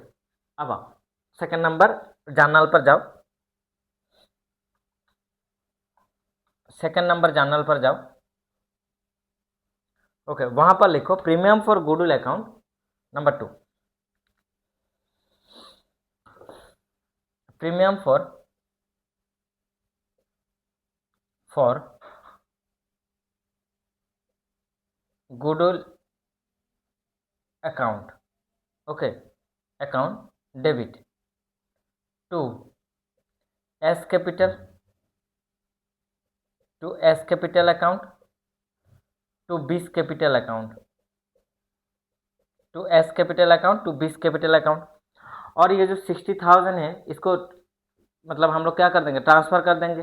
अब आओ सेकंड नंबर जर्नल पर जाओ, सेकंड नंबर जर्नल पर जाओ, ओके, वहां पर लिखो premium for goodwill account number 2, premium for goodwill account, okay, account debit to A's capital, to A's capital account, to B's capital account, to A's capital account, to B's capital account. और ये जो 60,000 है इसको मतलब हम लोग क्या कर देंगे, ट्रांसफर कर देंगे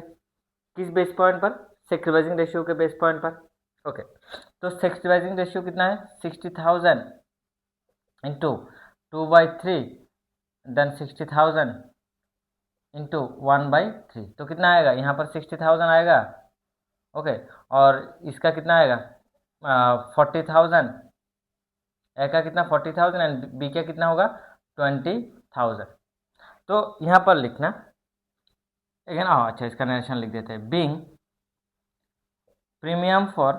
किस बेस पॉइंट पर, सेक्रिफाइसिंग रेशियो के बेस पॉइंट पर, ओके। तो सेक्रिफाइसिंग रेशियो कितना है 60,000 इंटू 2/3 देन 60,000 इंटू 1/3, तो कितना आएगा यहाँ पर 60,000 आएगा, ओके, और इसका कितना आएगा 40,000, ए का कितना 40,000 एंड बी का कितना होगा 20,000। तो यहाँ पर लिखना लेकिन अच्छा इसका नरेशन लिख देते हैं, being premium for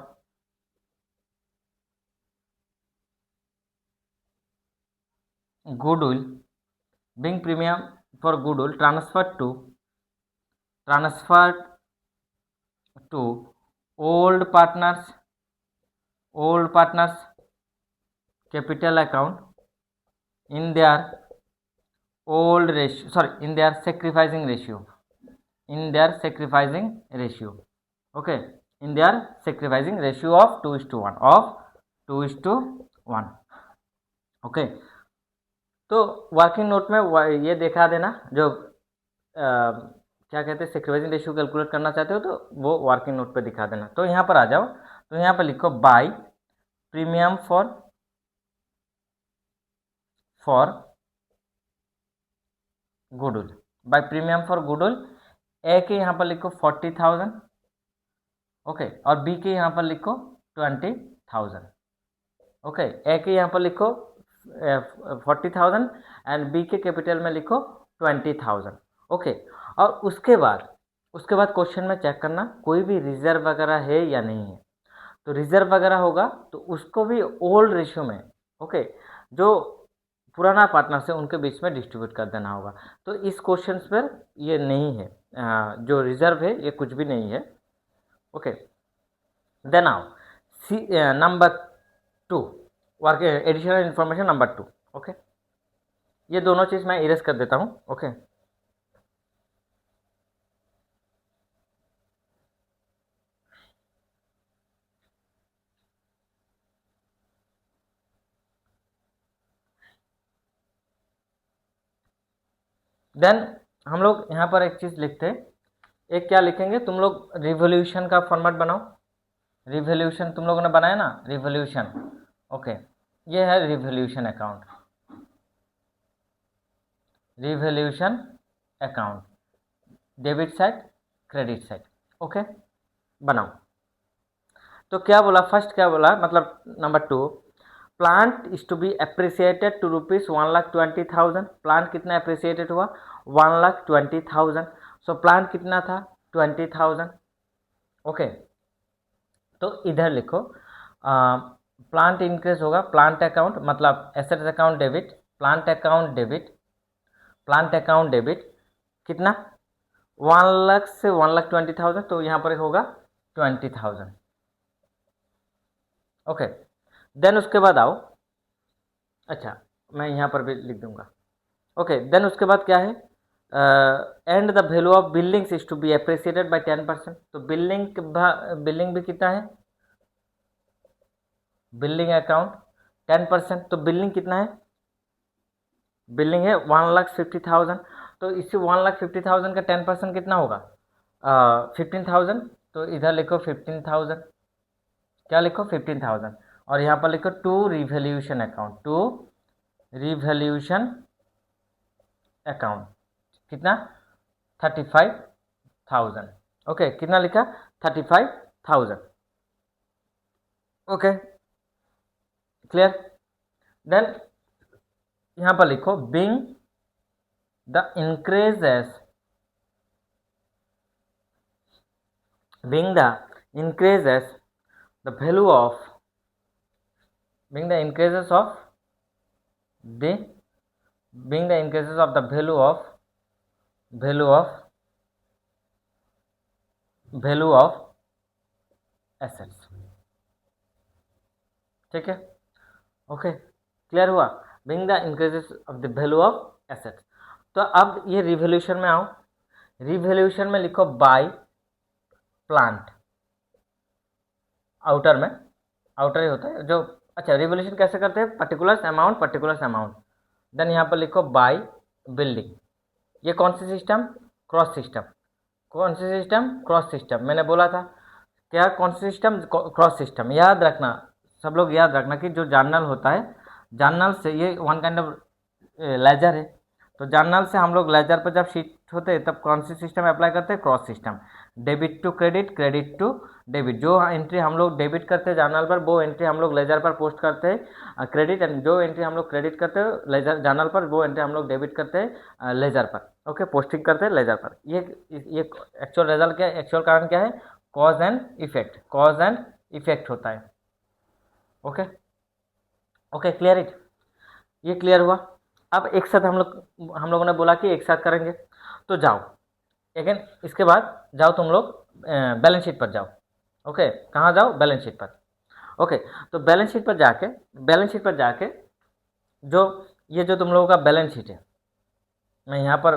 goodwill, being premium for goodwill transfer to old partners capital account in their old ratio, sorry, in their sacrificing ratio, okay, in their sacrificing ratio of 2:1, okay। तो working note में ये दिखा देना, जो क्या कहते हैं security ratio calculate करना चाहते हो तो वो वर्किंग नोट पे दिखा देना। तो यहाँ पर आ जाओ, तो यहाँ पर लिखो by premium for goodwill, by premium for goodwill A के यहाँ पर लिखो 40,000, ओके, और बी के यहाँ पर लिखो 20,000, ओके। ए के यहाँ पर लिखो 40,000 एंड बी के कैपिटल में लिखो 20,000, ओके। और उसके बाद क्वेश्चन में चेक करना कोई भी रिजर्व वगैरह है या नहीं है। तो रिजर्व वगैरह होगा तो उसको भी ओल्ड रेशियो में, ओके, जो पुराना पार्टनर से उनके बीच में डिस्ट्रीब्यूट कर देना होगा। तो इस क्वेश्चन पर ये नहीं है, जो रिजर्व है ये कुछ भी नहीं है, ओके। देन आओ number 2, work additional information number 2, okay. ये दोनों चीज़ मैं इरेज कर देता हूँ, ओके। देन हम लोग यहाँ पर एक चीज़ लिखते हैं, एक क्या लिखेंगे, तुम लोग रिवोल्यूशन का फॉर्मेट बनाओ। रिवोल्यूशन तुम लोगों ने बनाया ना, रिवोल्यूशन, ओके। ये है revaluation account, revaluation account, debit side credit side, okay, बनाओ। तो क्या बोला, फर्स्ट क्या बोला, मतलब number 2, plant is to be appreciated to ₹1,20,000। Plant कितना अप्रिसिएटेड हुआ, 1,20,000। सो प्लांट कितना था, 20,000, ओके। तो इधर लिखो प्लांट इंक्रीज होगा, प्लांट अकाउंट मतलब assets account debit, plant account debit, plant account debit कितना, 1 लाख से 1,20,000, तो यहाँ पर होगा 20,000, ओके। देन उसके बाद आओ, अच्छा मैं यहाँ पर भी लिख दूंगा, ओके। देन उसके बाद क्या है, and the value of buildings is to be appreciated by 10%। तो बिल्डिंग भी कितना है, बिल्डिंग अकाउंट 10%, तो बिल्डिंग कितना है, बिल्डिंग है 1,50,000। तो इसी 1,50,000 का 10% कितना होगा, 15,000। तो इधर लिखो 15,000, क्या लिखो 15,000, और यहाँ पर लिखो to revaluation account, to revaluation account कितना, 35,000, ओके। कितना लिखा, 35,000, ओके, क्लियर। देन यहाँ पर लिखो being the increases the increases of the value of assets, ठीक है, ओके, क्लियर हुआ, being the increases of the value of assets. तो अब ये रिवोल्यूशन में आओ, रिवोल्यूशन में लिखो बाय प्लांट, आउटर में, आउटर ही होता है जो, अच्छा रिवोल्यूशन कैसे करते हैं, पर्टिकुलर्स अमाउंट, देन यहाँ पर लिखो बाय बिल्डिंग। ये कौन सी सिस्टम, क्रॉस सिस्टम, कौन सी सिस्टम, क्रॉस सिस्टम, मैंने बोला था क्या, कौन सी सिस्टम, क्रॉस सिस्टम। याद रखना, सब लोग याद रखना कि जो जर्नल होता है, जर्नल से ये वन काइंड ऑफ लेजर है, तो जर्नल से हम लोग लेजर पर जब शिफ्ट होते हैं तब कौन सी सिस्टम अप्लाई करते हैं, cross system, debit to credit, credit to debit. जो एंट्री हम लोग डेबिट करते हैं जर्नल पर, वो एंट्री हम लोग लेजर पर पोस्ट करते हैं क्रेडिट, एंड जो एंट्री हम लोग क्रेडिट करते हैं लेजर जर्नल पर, वो एंट्री हम लोग डेबिट करते हैं लेजर पर, ओके, पोस्टिंग करते हैं लेजर पर। ये एक्चुअल रिजल्ट क्या है, एक्चुअल कारण क्या है, cause and effect, cause and effect होता है, ओके, ओके, क्लियर इट, ये क्लियर हुआ। अब एक साथ हम लोगों ने बोला कि एक साथ करेंगे, तो जाओ अगेन, इसके बाद जाओ तुम लोग बैलेंस शीट पर जाओ, ओके। कहाँ जाओ, बैलेंस शीट पर, ओके। तो बैलेंस शीट पर जाके जो ये जो तुम लोगों का बैलेंस शीट है, मैं यहाँ पर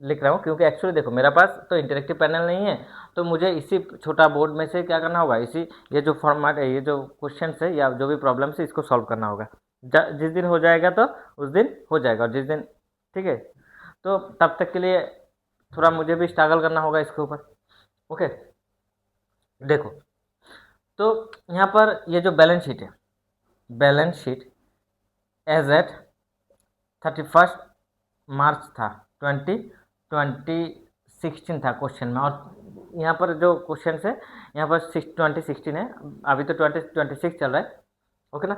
लिख रहा हूँ क्योंकि एक्चुअली देखो मेरा पास तो इंटरेक्टिव पैनल नहीं है, तो मुझे इसी छोटा बोर्ड में से क्या करना होगा, इसी ये जो फॉर्मेट है, ये जो क्वेश्चन है या जो भी प्रॉब्लम है इसको सॉल्व करना होगा। जिस दिन हो जाएगा तो उस दिन हो जाएगा, और जिस दिन, ठीक है, तो तब तक के लिए थोड़ा मुझे भी स्ट्रगल करना होगा इसके ऊपर। ओके, देखो, तो यहाँ पर ये जो बैलेंस शीट है, बैलेंस शीट एज एट 31 मार्च था 2016 था क्वेश्चन में, और यहाँ पर जो क्वेश्चन है यहाँ पर 2016 है, अभी तो 2026 चल रहा है। ओके ना,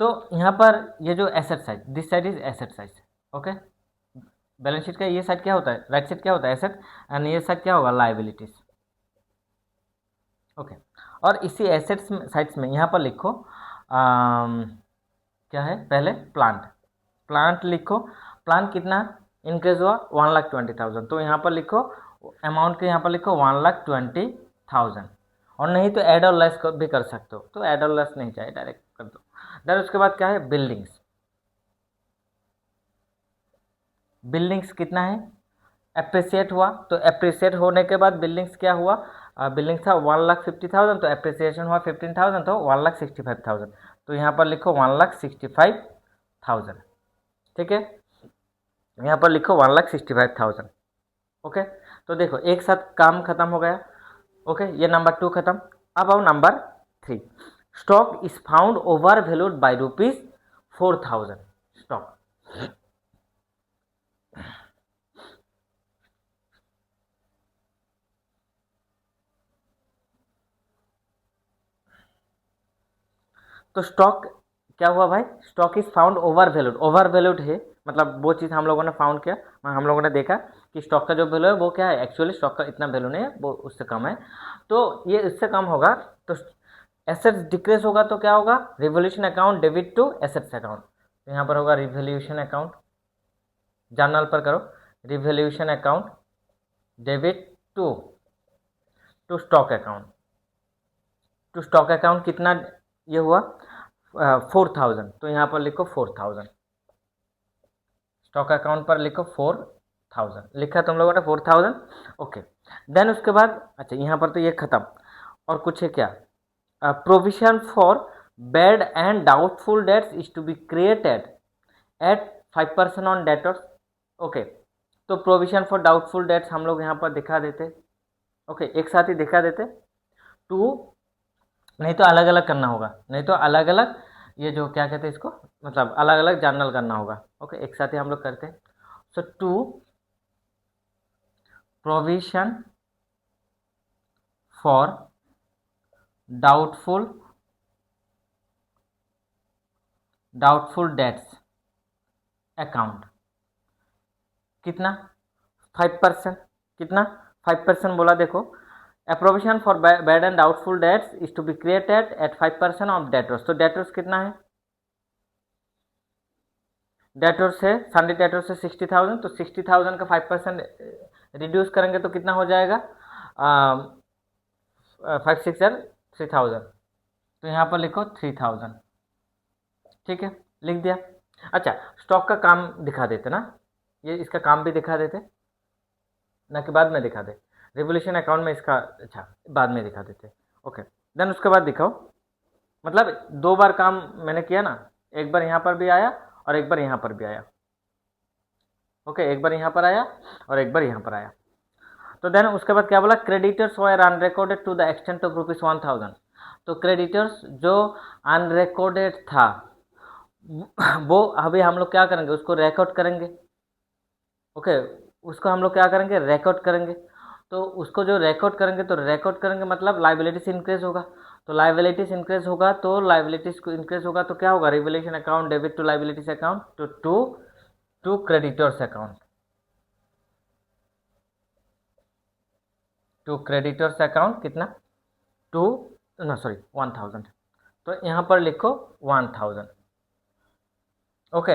तो यहाँ पर ये जो asset side, this side is asset side. Okay, balance sheet का ये साइड क्या होता है, राइट साइड क्या होता है एसेट, एंड ये साइड क्या होगा लाइबिलिटीज। ओके, और इसी एसेट्स साइड्स में यहाँ पर लिखो क्या है, पहले प्लांट, प्लांट लिखो, प्लांट कितना इंक्रीज हुआ 1,20,000, तो यहाँ पर लिखो अमाउंट के, यहाँ पर लिखो 1,20,000, और नहीं तो ऐड और लेस भी कर सकते हो, तो ऐड और लेस नहीं चाहिए, डायरेक्ट कर दो। देन उसके बाद क्या है, बिल्डिंग्स, बिल्डिंग्स कितना है, एप्रिसिएट हुआ, तो एप्रिसिएट होने के बाद बिल्डिंग्स क्या हुआ, बिल्डिंग था 1,50,000, तो एप्रिसिएशन हुआ 15,000, तो 1,65,000, तो यहाँ पर लिखो 1,65,000, ठीक है, यहाँ पर लिखो 1,65,000। ओके, तो देखो एक साथ काम खत्म हो गया। ओके, ये नंबर 2 खत्म। अब आओ number 3, stock is found over valued by ₹4,000, stock, तो स्टॉक क्या हुआ भाई, stock is found over valued, over valued है मतलब वो चीज़ हम लोगों ने फाउंड किया, हम लोगों ने देखा कि स्टॉक का जो वैल्यू है वो क्या है, एक्चुअली स्टॉक का इतना वैल्यू नहीं है, वो उससे कम है, तो ये इससे कम होगा, तो एसेट्स डिक्रीज होगा तो क्या होगा, revaluation account debit to assets account, तो यहाँ पर होगा रिवोल्यूशन अकाउंट, जर्नल पर करो, revaluation account debit to to stock account, to stock account कितना ये हुआ 4,000, तो यहाँ पर लिखो 4,000, स्टॉक अकाउंट पर लिखो 4,000, लिखा तुम लोगों ने 4,000। ओके, देन उसके बाद अच्छा यहाँ पर तो ये खत्म, और कुछ है क्या, provision for bad and doubtful debts is to be created at 5% on debtors. Okay, तो प्रोविजन फॉर डाउटफुल डेट्स हम लोग यहाँ पर दिखा देते। ओके, एक साथ ही दिखा देते, टू, नहीं तो अलग अलग करना होगा, नहीं तो अलग अलग, ये जो क्या कहते हैं इसको, मतलब अलग अलग जर्नल करना होगा। ओके, एक साथ ही हम लोग करते हैं। So to provision for doubtful debts account, कितना 5%, कितना 5% बोला, देखो a provision for bad and doubtful debts is to be created at 5% of debtors, तो डेटर्स कितना है, डेटर्स है संडे डेटर्स है 60,000, तो 60,000 का 5% रिड्यूस करेंगे तो कितना हो जाएगा 5 6 3,000, तो यहाँ पर लिखो 3,000, ठीक है, लिख दिया। अच्छा, स्टॉक का काम दिखा देते ना, ये इसका काम भी दिखा देते ना, कि बाद में दिखा दे, रिवोल्यूशन अकाउंट में इसका, अच्छा बाद में दिखा देते। ओके, देन उसके बाद दिखाओ, मतलब 2 बार काम मैंने किया ना, एक बार यहाँ पर भी आया और एक बार यहाँ पर भी आया। ओके, एक बार यहाँ पर आया और एक बार यहाँ पर आया, तो देन उसके बाद क्या बोला, creditors were unrecorded to the extent of ₹1,000, तो क्रेडिटर्स जो अनरिकॉर्डेड था वो अभी हम लोग क्या करेंगे, उसको रिकॉर्ड करेंगे। ओके, उसको हम लोग क्या करेंगे, रिकॉर्ड करेंगे, तो उसको जो रिकॉर्ड करेंगे, तो रिकॉर्ड करेंगे मतलब लाइबिलिटीज इंक्रीज होगा, तो लाइबिलिटीज इंक्रीज होगा, तो लाइबिलिटीज को इंक्रीज होगा तो क्या होगा, revaluation account debit to liabilities account, तो to creditors account, to creditors account कितना, टू, ना सॉरी 1,000, तो यहाँ पर लिखो 1,000। ओके,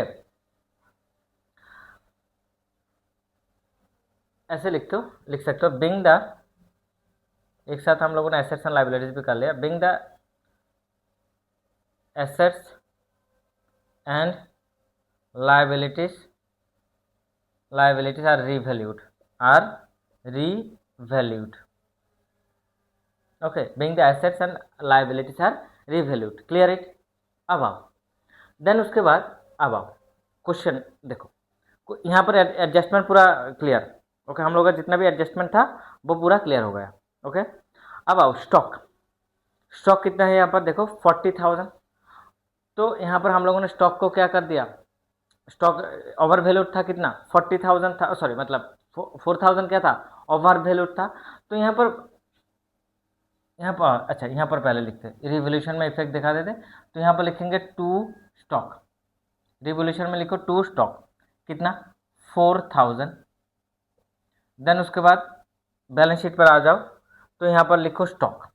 ऐसे लिख सकते हो, बिंग द, एक साथ हम लोगों ने एसेट्स एंड लाइबिलिटीज भी कर लिया, being the assets and liabilities are revalued, okay, being the assets and liabilities are revalued, clear it। अब आओ, देन उसके बाद अब आओ क्वेश्चन देखो, यहाँ पर एडजस्टमेंट पूरा क्लियर। ओके, हम लोग का जितना भी एडजस्टमेंट था वो पूरा क्लियर हो गया। ओके, अब आओ स्टॉक। स्टॉक कितना है यहाँ पर देखो 40,000। तो यहाँ पर हम लोगों ने स्टॉक को क्या कर दिया, स्टॉक ओवर वैल्यूड था कितना 40,000 था, सॉरी मतलब 4,000 क्या था ओवर वैल्यूड था। तो यहाँ पर अच्छा यहाँ पर पहले लिखते रिवोल्यूशन में इफेक्ट दिखा देते, तो यहाँ पर लिखेंगे टू स्टॉक, रिवोल्यूशन में लिखो टू स्टॉक कितना 4,000। देन उसके बाद बैलेंस शीट पर आ जाओ, तो यहाँ पर लिखो स्टॉक।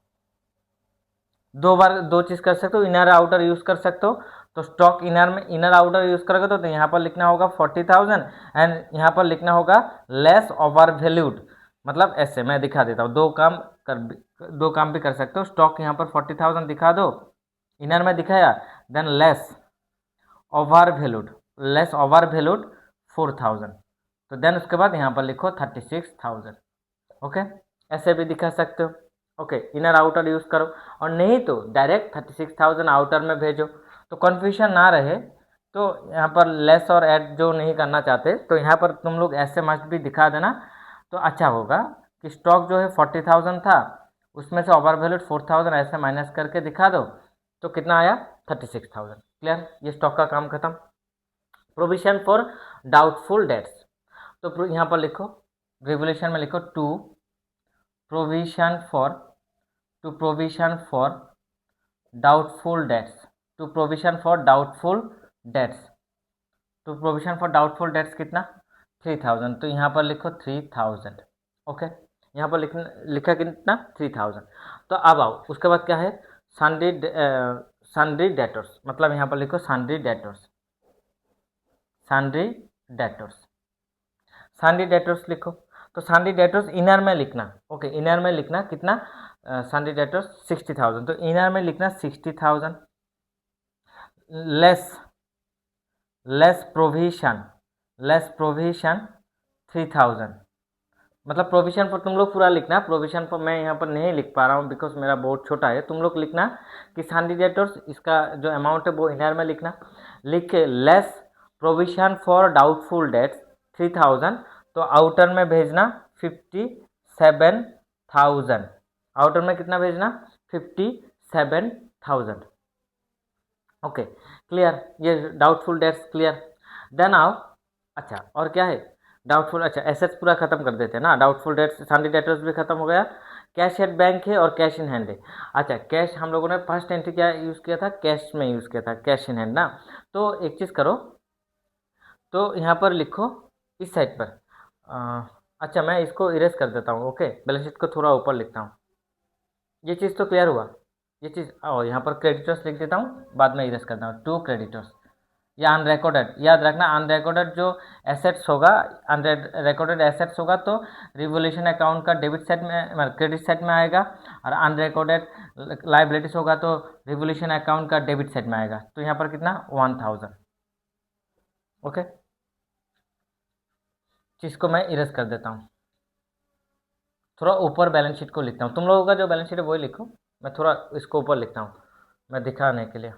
दो बार दो चीज़ कर सकते हो, इनर आउटर यूज़ कर सकते हो। तो स्टॉक इनर में इनर आउटर यूज़ करोगे तो यहाँ पर लिखना होगा 40,000 एंड यहाँ पर लिखना होगा लेस ओवर वैल्यूड। मतलब ऐसे मैं दिखा देता हूँ, दो काम भी कर सकते हो। स्टॉक यहाँ पर 40,000 दिखा दो, इनर में दिखाया, देन लेस ओवर वैल्यूड 4,000। तो देन उसके बाद यहाँ पर लिखो 36,000। ओके, ऐसे भी दिखा सकते हो। ओके, इनर आउटर यूज़ करो, और नहीं तो डायरेक्ट 36,000 आउटर में भेजो, तो कन्फ्यूजन ना रहे। तो यहाँ पर लेस और ऐड जो नहीं करना चाहते, तो यहाँ पर तुम लोग ऐसे मस्ट भी दिखा देना, तो अच्छा होगा कि स्टॉक जो है 40,000 था, उसमें से ओवर वैल्यूड 4,000 ऐसे माइनस करके दिखा दो, तो कितना आया 36,000। क्लियर, ये स्टॉक का काम खत्म। प्रोविजन फॉर डाउटफुल डेट्स, तो यहाँ पर लिखो रिवोल्यूशन में लिखो to provision for doubtful debts, to provision for doubtful debts, तो प्रोविजन फॉर डाउटफुल डेट्स कितना 3,000। तो यहाँ पर लिखो 3,000। ओके, यहाँ पर लिखा कितना 3,000। तो अब आओ उसके बाद क्या है सन्ड्री डेटर्स, मतलब यहाँ पर लिखो सन्ड्री डेटर्स लिखो। तो सन्ड्री डेटर्स इनर में लिखना। ओके, इनर में लिखना कितना सन्ड्री डेटर्स 60,000। तो इनर में लिखना 60,000 लेस प्रोविजन 3,000। मतलब प्रोविजन पर तुम लोग पूरा लिखना, प्रोविजन पर मैं यहाँ पर नहीं लिख पा रहा हूँ बिकॉज मेरा बोर्ड छोटा है। तुम लोग लिखना कि सन्ड्री डेटर्स इसका जो अमाउंट है वो इनर में लिखना, लिख के less provision for doubtful dates 3,000। तो आउटर में भेजना 57,000, आउटर में कितना भेजना 57,000। ओके, क्लियर, ये डाउटफुल डेट्स क्लियर। देन आओ, अच्छा और क्या है डाउटफुल, अच्छा एसेट्स पूरा खत्म कर देते हैं ना, डाउटफुल डेट्स सन्ड्री डेटर्स भी खत्म हो गया। कैश एट बैंक है और कैश इन हैंड है। अच्छा, कैश हम लोगों ने फर्स्ट एंट्री क्या यूज़ किया था, कैश में यूज़ किया था, कैश इन हैंड ना। तो एक चीज़ करो, तो यहाँ पर लिखो इस साइड पर अच्छा मैं इसको इरेज कर देता हूँ। ओके, बैलेंस शीट को थोड़ा ऊपर लिखता हूँ। ये चीज़ तो क्लियर हुआ, ये चीज़ और यहाँ पर क्रेडिटर्स लिख देता हूँ, बाद में इरेज करता हूँ टू क्रेडिटर्स। या अनरिकॉर्डेड, याद रखना अनरिकॉर्डेड जो एसेट्स होगा, अनरिकॉर्डेड एसेट्स होगा तो रिवोल्यूशन अकाउंट का डेबिट साइड में क्रेडिट साइड में आएगा, और अनरिकॉर्डेड लाइबिलिटीज होगा तो रिवोल्यूशन अकाउंट का डेबिट साइड में आएगा। तो यहाँ पर कितना 1,000। ओके, चीज़ को मैं इरेज कर देता हूँ, थोड़ा ऊपर बैलेंस शीट को लिखता हूँ। तुम लोगों का जो बैलेंस शीट है वही लिखो, मैं थोड़ा इसको ऊपर लिखता हूँ मैं दिखाने के लिए।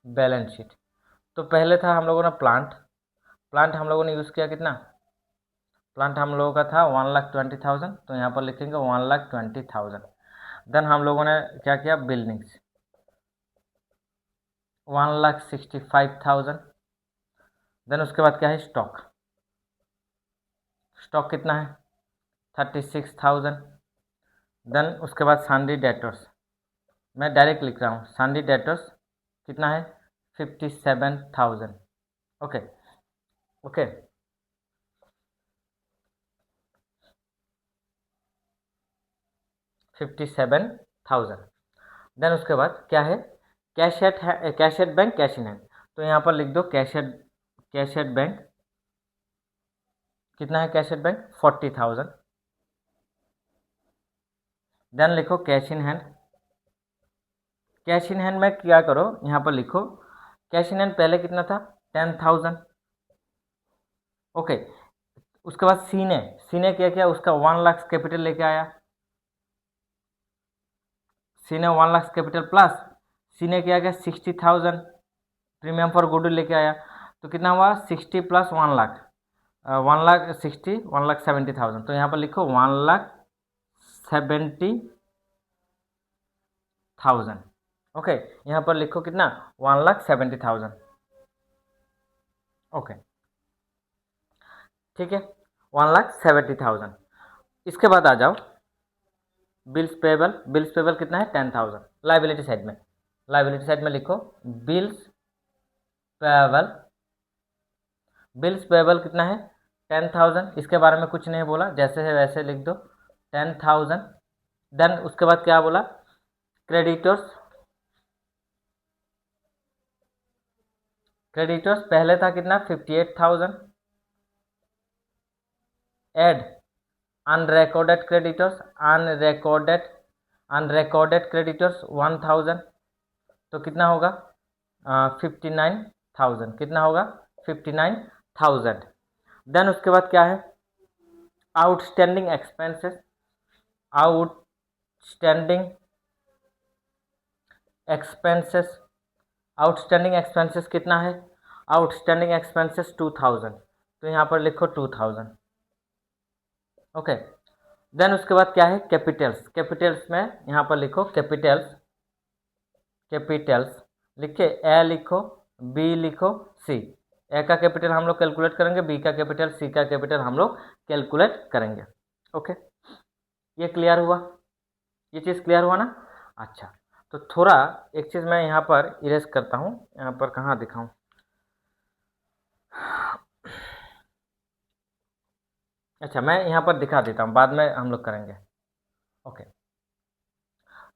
बैलेंस शीट, तो पहले था हम लोगों ने प्लांट हम लोगों ने यूज़ किया कितना, प्लांट हम लोगों का था 1,20,000। तो यहाँ पर लिखेंगे 1,20,000। देन हम लोगों ने क्या किया बिल्डिंग्स 1,65,000। देन उसके बाद क्या है स्टॉक कितना है 36,000। देन उसके बाद सन्ड्री डेटर्स, मैं डायरेक्ट लिख रहा हूँ सन्ड्री डेटर्स कितना है 57,000। ओके 57,000। देन उसके बाद क्या है cash at bank cash in hand. तो यहाँ पर लिख दो कैश एट बैंक कितना है, कैश एट बैंक 40,000। देन लिखो cash in hand, cash in hand में क्या करो यहाँ पर लिखो कैश इन हैंड पहले कितना था 10,000। ओके, उसके बाद सीने क्या किया उसका 1 लाख कैपिटल लेके आया, सीने 1 लाख कैपिटल प्लस सी ने क्या किया 60,000 प्रीमियम फॉर गुडविल लेके आया, तो कितना हुआ 60 प्लस 1 लाख, 1,60,000 1,70,000, तो यहाँ पर लिखो 1,70,000। ओके, यहाँ पर लिखो कितना 1,70,000। ओके ठीक है, 1,70,000। इसके बाद आ जाओ बिल्स पेबल। बिल्स पेबल कितना है 10,000 लाइबिलिटी साइड में। लाइबिलिटी साइड में लिखो बिल्स पेबल। बिल्स पेबल कितना है 10,000। इसके बारे में कुछ नहीं बोला, जैसे है वैसे लिख दो 10,000। देन उसके बाद क्या बोला क्रेडिटर्स। क्रेडिटर्स पहले था कितना 58,000। Add unrecorded creditors, unrecorded creditors 1,000, तो कितना होगा 59,000। कितना होगा 59,000। देन उसके बाद क्या है outstanding expenses. Outstanding expenses, outstanding expenses कितना है आउटस्टैंडिंग एक्सपेंसेस 2,000, तो यहाँ पर लिखो 2,000। ओके, देन उसके बाद क्या है कैपिटल्स। कैपिटल्स में यहाँ पर लिखो कैपिटल्स। कैपिटल्स लिखे ए लिखो, बी लिखो, सी। ए का कैपिटल हम लोग कैलकुलेट करेंगे, बी का कैपिटल, सी का कैपिटल हम लोग कैलकुलेट करेंगे। ओके, ये क्लियर हुआ, ये चीज़ क्लियर हुआ ना। अच्छा, तो थोड़ा एक चीज़ मैं यहाँ पर इरेज करता हूँ, यहाँ पर कहाँ दिखाऊँ, अच्छा मैं यहाँ पर दिखा देता हूँ, बाद में हम लोग करेंगे। ओके,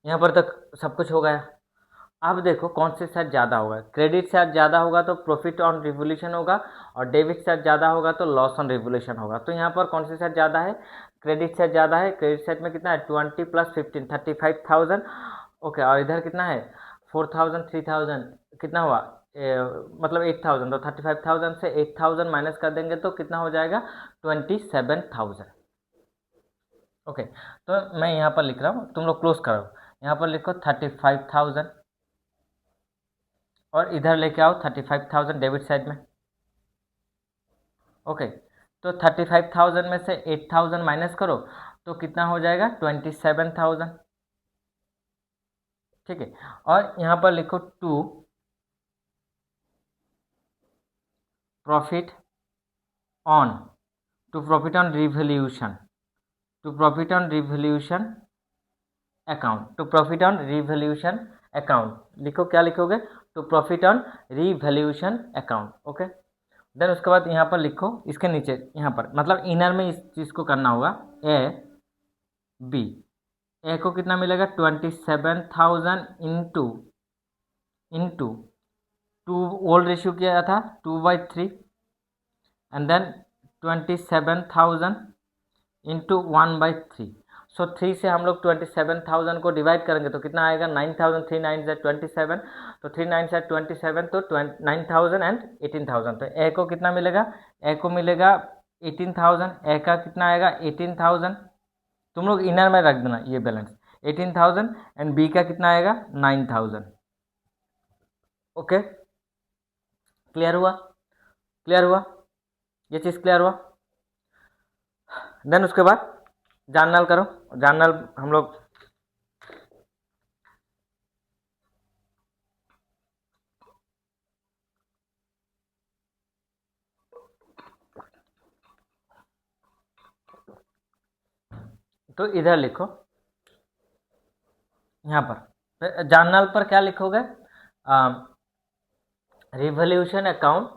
यहाँ पर तक सब कुछ हो गया। अब देखो कौन से साइड ज़्यादा होगा। क्रेडिट साइड ज़्यादा होगा तो प्रॉफिट ऑन रिवोल्यूशन होगा, और डेबिट साइड ज़्यादा होगा तो लॉस ऑन रिवोल्यूशन होगा। तो यहाँ पर कौन सी साइड ज़्यादा है, क्रेडिट साइड ज़्यादा है। क्रेडिट साइड में कितना है 20 प्लस 15 35,000। ओके, और इधर कितना है 4,000 3,000, कितना हुआ मतलब 8,000, तो 35,000 से 8,000 माइनस कर देंगे तो कितना हो जाएगा 27,000। ओके, तो मैं यहाँ पर लिख रहा हूँ, तुम लोग क्लोज करो, यहाँ पर लिखो 35,000 और इधर लेके आओ 35,000 डेबिट साइड में। ओके, तो 35,000 में से 8,000 माइनस करो तो कितना हो जाएगा 27,000। ठीक है, और यहाँ पर लिखो to profit on, to profit on revaluation, to profit on revaluation account, to profit on revaluation account. लिखो क्या लिखोगे to profit on revaluation account. Okay, then उसके बाद यहाँ पर लिखो इसके नीचे, यहाँ पर मतलब इनर में इस चीज़ को करना होगा ए बी। ए को कितना मिलेगा 27,000 इंटू टू, ओल्ड रेशियो किया था 2/3, एंड देन 27,000 इंटू 1/3। सो 3 से हम लोग 27,000 को डिवाइड करेंगे तो कितना आएगा 9,000। 3 9 से 27, तो 3 9 से 27, तो 9,000 एंड 18,000। तो ए को कितना मिलेगा, ए को मिलेगा 18,000। ए का कितना आएगा 18,000, तुम लोग इनर में रख देना ये बैलेंस 18,000, एंड बी का कितना आएगा 9,000। ओके, क्लियर हुआ, क्लियर हुआ, ये चीज़ क्लियर हुआ। देन उसके बाद जानल करो, जानल हम लोग तो इधर लिखो, यहाँ पर जानल पर क्या लिखोगे रिवोल्यूशन अकाउंट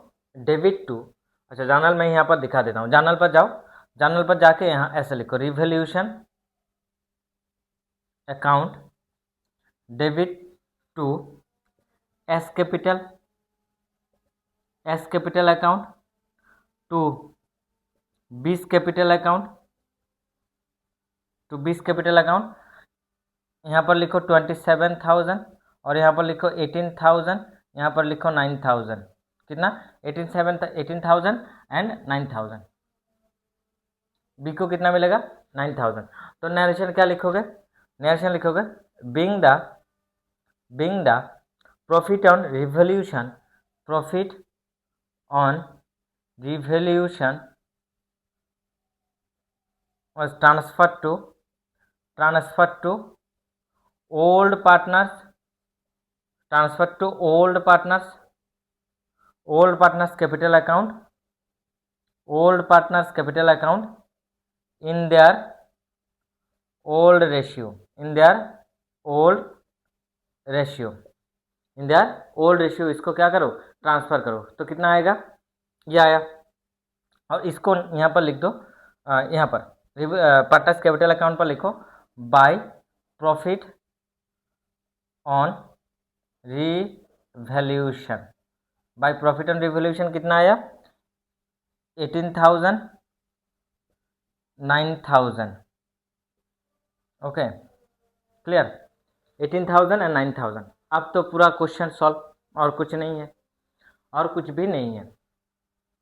डेबिट टू। अच्छा, जानल मैं यहाँ पर दिखा देता हूँ, जानल पर जाओ, जानल पर जाके यहाँ ऐसे लिखो revaluation account debit to A's capital, A's capital account to B's capital account, to B's capital account. यहाँ पर लिखो 27,000 और यहाँ पर लिखो 18,000, यहाँ पर लिखो 9,000। कितना 18,000 एंड 9,000। बी को कितना मिलेगा 9,000। तो नरेशन क्या लिखोगे, नरेशन लिखोगे Bing the profit on revolution, profit on revolution was transferred to old partners, transferred to old partners capital account, old partners capital account in their old ratio, in their old ratio, in their old ratio. इसको क्या करो, transfer करो, तो कितना आएगा, ये आया। और इसको यहाँ पर लिख दो, यहाँ पर पार्टनर्स कैपिटल अकाउंट पर लिखो by profit on revaluation, by profit on revaluation कितना आया, 18,000, 9,000, ओके क्लियर, 18,000 एंड 9,000। अब तो पूरा क्वेश्चन सॉल्व, और कुछ नहीं है, और कुछ भी नहीं है,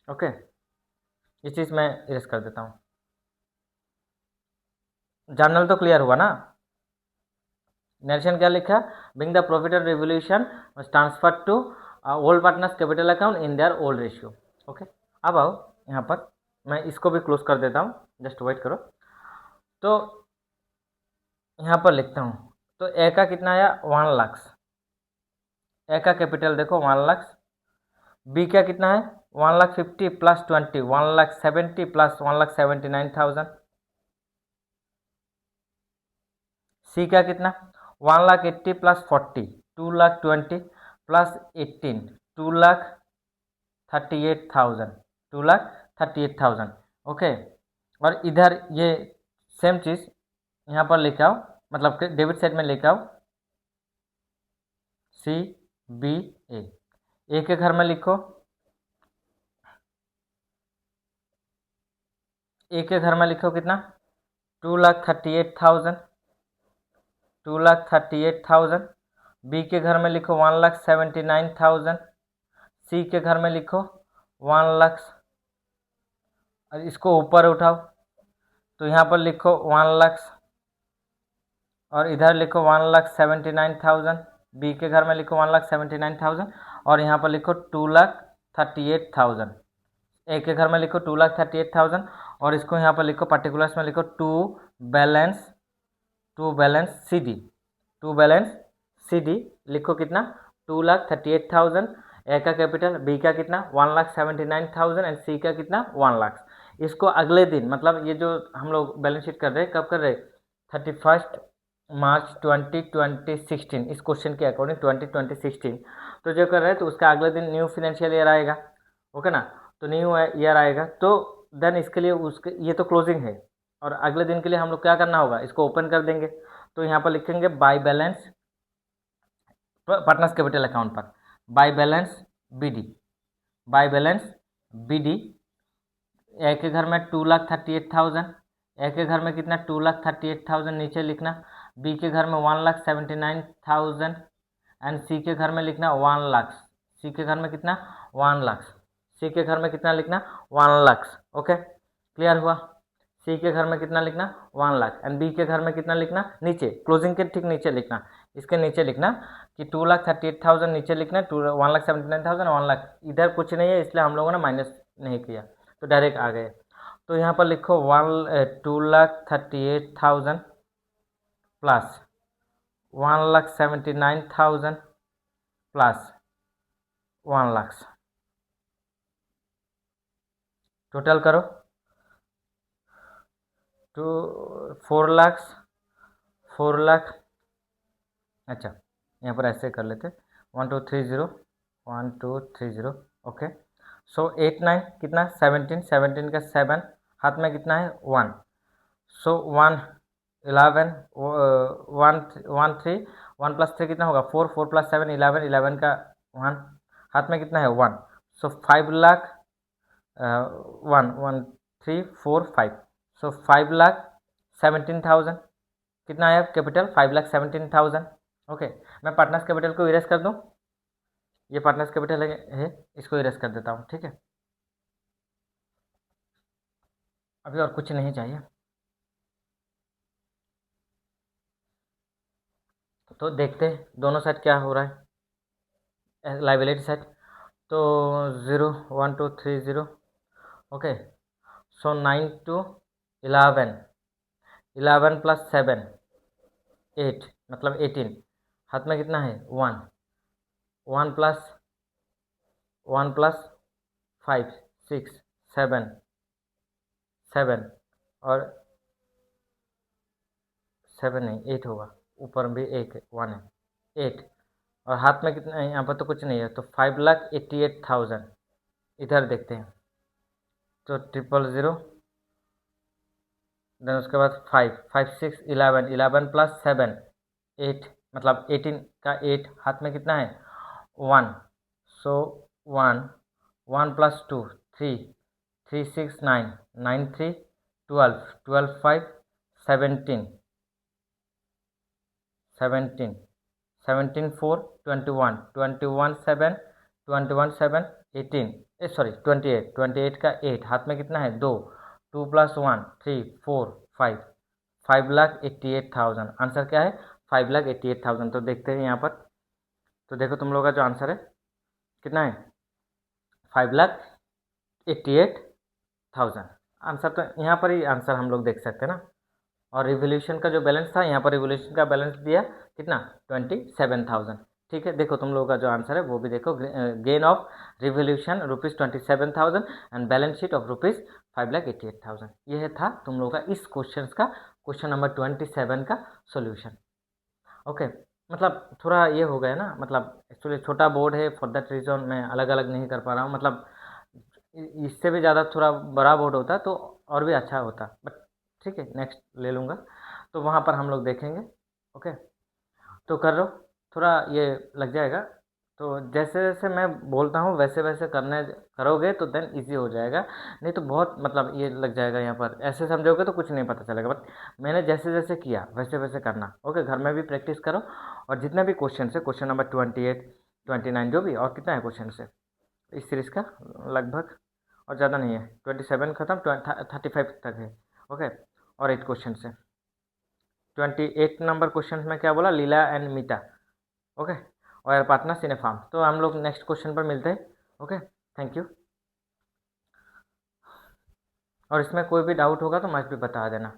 ओके। इस चीज़ मैं इरेज कर देता हूँ। जर्नल तो क्लियर हुआ ना। नरेशन क्या लिखा, being the profit of revaluation transfer to old partners capital account in their old ratio, okay. अब आओ यहाँ पर, मैं इसको भी क्लोज कर देता हूँ, जस्ट वेट करो। तो यहाँ पर लिखता हूँ, तो ए का कितना आया 1 लाख, ए का कैपिटल देखो 1 लाख, बी का कितना है 1,50,000 प्लस 20 1,70,000 प्लस 1,79,000, सी का कितना 1,80,000 प्लस 40 2,20,000 प्लस 18 2,38,000, 2,38,000, ओके। और इधर ये सेम चीज़ यहाँ पर लेके आओ, मतलब डेबिट साइड में लेके आओ, सी बी ए के घर में लिखो, ए के घर में लिखो कितना 2,38,000, 2,38,000, बी के घर में लिखो 1,79,000, सी के घर में लिखो 1 लाख, और इसको ऊपर उठाओ, तो यहाँ पर लिखो 1 लाख, और इधर लिखो 1,79,000, बी के घर में लिखो 1,79,000, और यहाँ पर लिखो 2,38,000, ए के घर में लिखो 2,38,000, और इसको यहाँ पर लिखो पर्टिकुलर्स में लिखो to balance C D, to balance C D लिखो कितना 2,38,000, ए का कैपिटल, बी का कितना 1,79,000 एंड सी का कितना 1 लाख। इसको अगले दिन, मतलब ये जो हम लोग बैलेंस शीट कर रहे हैं, कब कर रहे हैं 31 मार्च 2016, इस क्वेश्चन के अकॉर्डिंग 2016, तो जो कर रहे हैं तो उसका अगले दिन न्यू फाइनेंशियल ईयर आएगा, ओके ना। तो न्यू ईयर आएगा, तो देन इसके लिए उसके ये तो क्लोजिंग है, और अगले दिन के लिए हम लोग क्या करना होगा, इसको ओपन कर देंगे। तो यहाँ पर लिखेंगे by balance partners capital account पर, by balance B D, by balance B D, A के घर में 2,38,000, ए के घर में कितना 2,38,000 नीचे लिखना, बी के घर में 1,79,000 एंड सी के घर में लिखना 1 लाख, सी के घर में कितना 1 लाख, सी के घर में कितना लिखना 1 लाख, ओके क्लियर हुआ। सी के घर में कितना लिखना 1 लाख, एंड बी के घर में कितना लिखना, नीचे क्लोजिंग के ठीक नीचे लिखना, इसके नीचे लिखना कि 2,38,000 नीचे लिखना, 1,79,000 1 लाख, इधर कुछ नहीं है इसलिए हम लोगों ने माइनस नहीं किया, तो डायरेक्ट आ गए। तो यहाँ पर लिखो 2,38,000 प्लस 1,79,000 प्लस 1 लाख, टोटल करो तो 4 लाख, 4 लाख, अच्छा यहाँ पर ऐसे कर लेते 1230, 1230, ओके। सो 8 9 कितना 17, 17 का 7 हाथ में कितना है 1, सो 1 11 1 1 3 1 प्लस 3 कितना होगा 4, 4 प्लस 7 11, 11 का 1 हाथ में कितना है 1, सो 5 लाख 1 1 3 4 5, सो 5,17,000 कितना आया कैपिटल 5,17,000, ओके। मैं पार्टनर्स कैपिटल को इरेज कर दूं, ये पार्टनर्स कैपिटल है, इसको इरेज कर देता हूँ, ठीक है। अभी और कुछ नहीं चाहिए, तो देखते हैं दोनों साइड क्या हो रहा है। लाइबिलिटी साइड, तो 0 1 2 3 0, ओके। सो 9 to 11, 11 + 7 8, मतलब 18। हाथ में कितना है 1, 1 + 1 + 5 6 7 7, और 7 नहीं 8 होगा, ऊपर भी एक 1 है 8, और हाथ में कितना है, यहाँ पर तो कुछ नहीं है, तो 5,88,000। इधर देखते हैं, तो 000, देन उसके बाद 5 5 6 11, 11 + 7 8, मतलब 18 का 8, हाथ में कितना है 1, सो 1 1 + 2 3 3 6 9 9 3 12 12 5 17 17 17 4 21 21 7 21 7 18, सॉरी 28 28 का 8, हाथ में कितना है 2 2 + 1 3 4 5 5,88,000। आंसर क्या है 5,88,000। तो देखते हैं यहाँ पर, तो देखो तुम लोग का जो आंसर है कितना है 5,88,000। आंसर तो यहाँ पर ही आंसर हम लोग देख सकते हैं ना। और रिवोल्यूशन का जो बैलेंस था, यहाँ पर रिवोल्यूशन का बैलेंस दिया कितना 27,000। ठीक है, देखो तुम लोगों का जो आंसर है वो भी देखो, gain of revolution ₹27,000 and balance sheet of ₹5,88,000। यह था तुम लोगों का इस क्वेश्चन का, क्वेश्चन नंबर 27 का सोल्यूशन। ओके, मतलब थोड़ा ये हो गया ना, मतलब एक्चुअली छोटा बोर्ड है, फॉर दैट रीज़न मैं अलग अलग नहीं कर पा रहा हूँ, मतलब इससे भी ज़्यादा थोड़ा बड़ा बोर्ड होता तो और भी अच्छा होता, बट ठीक है नेक्स्ट ले लूँगा, तो वहाँ पर हम लोग देखेंगे। ओके, तो कर लो, थोड़ा ये लग जाएगा, तो जैसे जैसे मैं बोलता हूँ वैसे वैसे करने करोगे तो देन इजी हो जाएगा, नहीं तो बहुत मतलब ये लग जाएगा, यहाँ पर ऐसे समझोगे तो कुछ नहीं पता चलेगा, बट मैंने जैसे जैसे किया वैसे वैसे करना। ओके, घर में भी प्रैक्टिस करो, और जितने भी क्वेश्चन है, क्वेश्चन नंबर 28 29 जो भी, और कितना है क्वेश्चन है इस सीरीज़ का लगभग, और ज़्यादा नहीं है, 27 खत्म, 35 तक है। ओके, और 8 क्वेश्चन है। 28 नंबर क्वेश्चन में क्या बोला, लीला एंड मीता। ओके, और पार्टनर सिनेफार्म। तो हम लोग नेक्स्ट क्वेश्चन पर मिलते हैं। Okay, thank you. और इसमें कोई भी डाउट होगा तो मस्ट भी बता देना।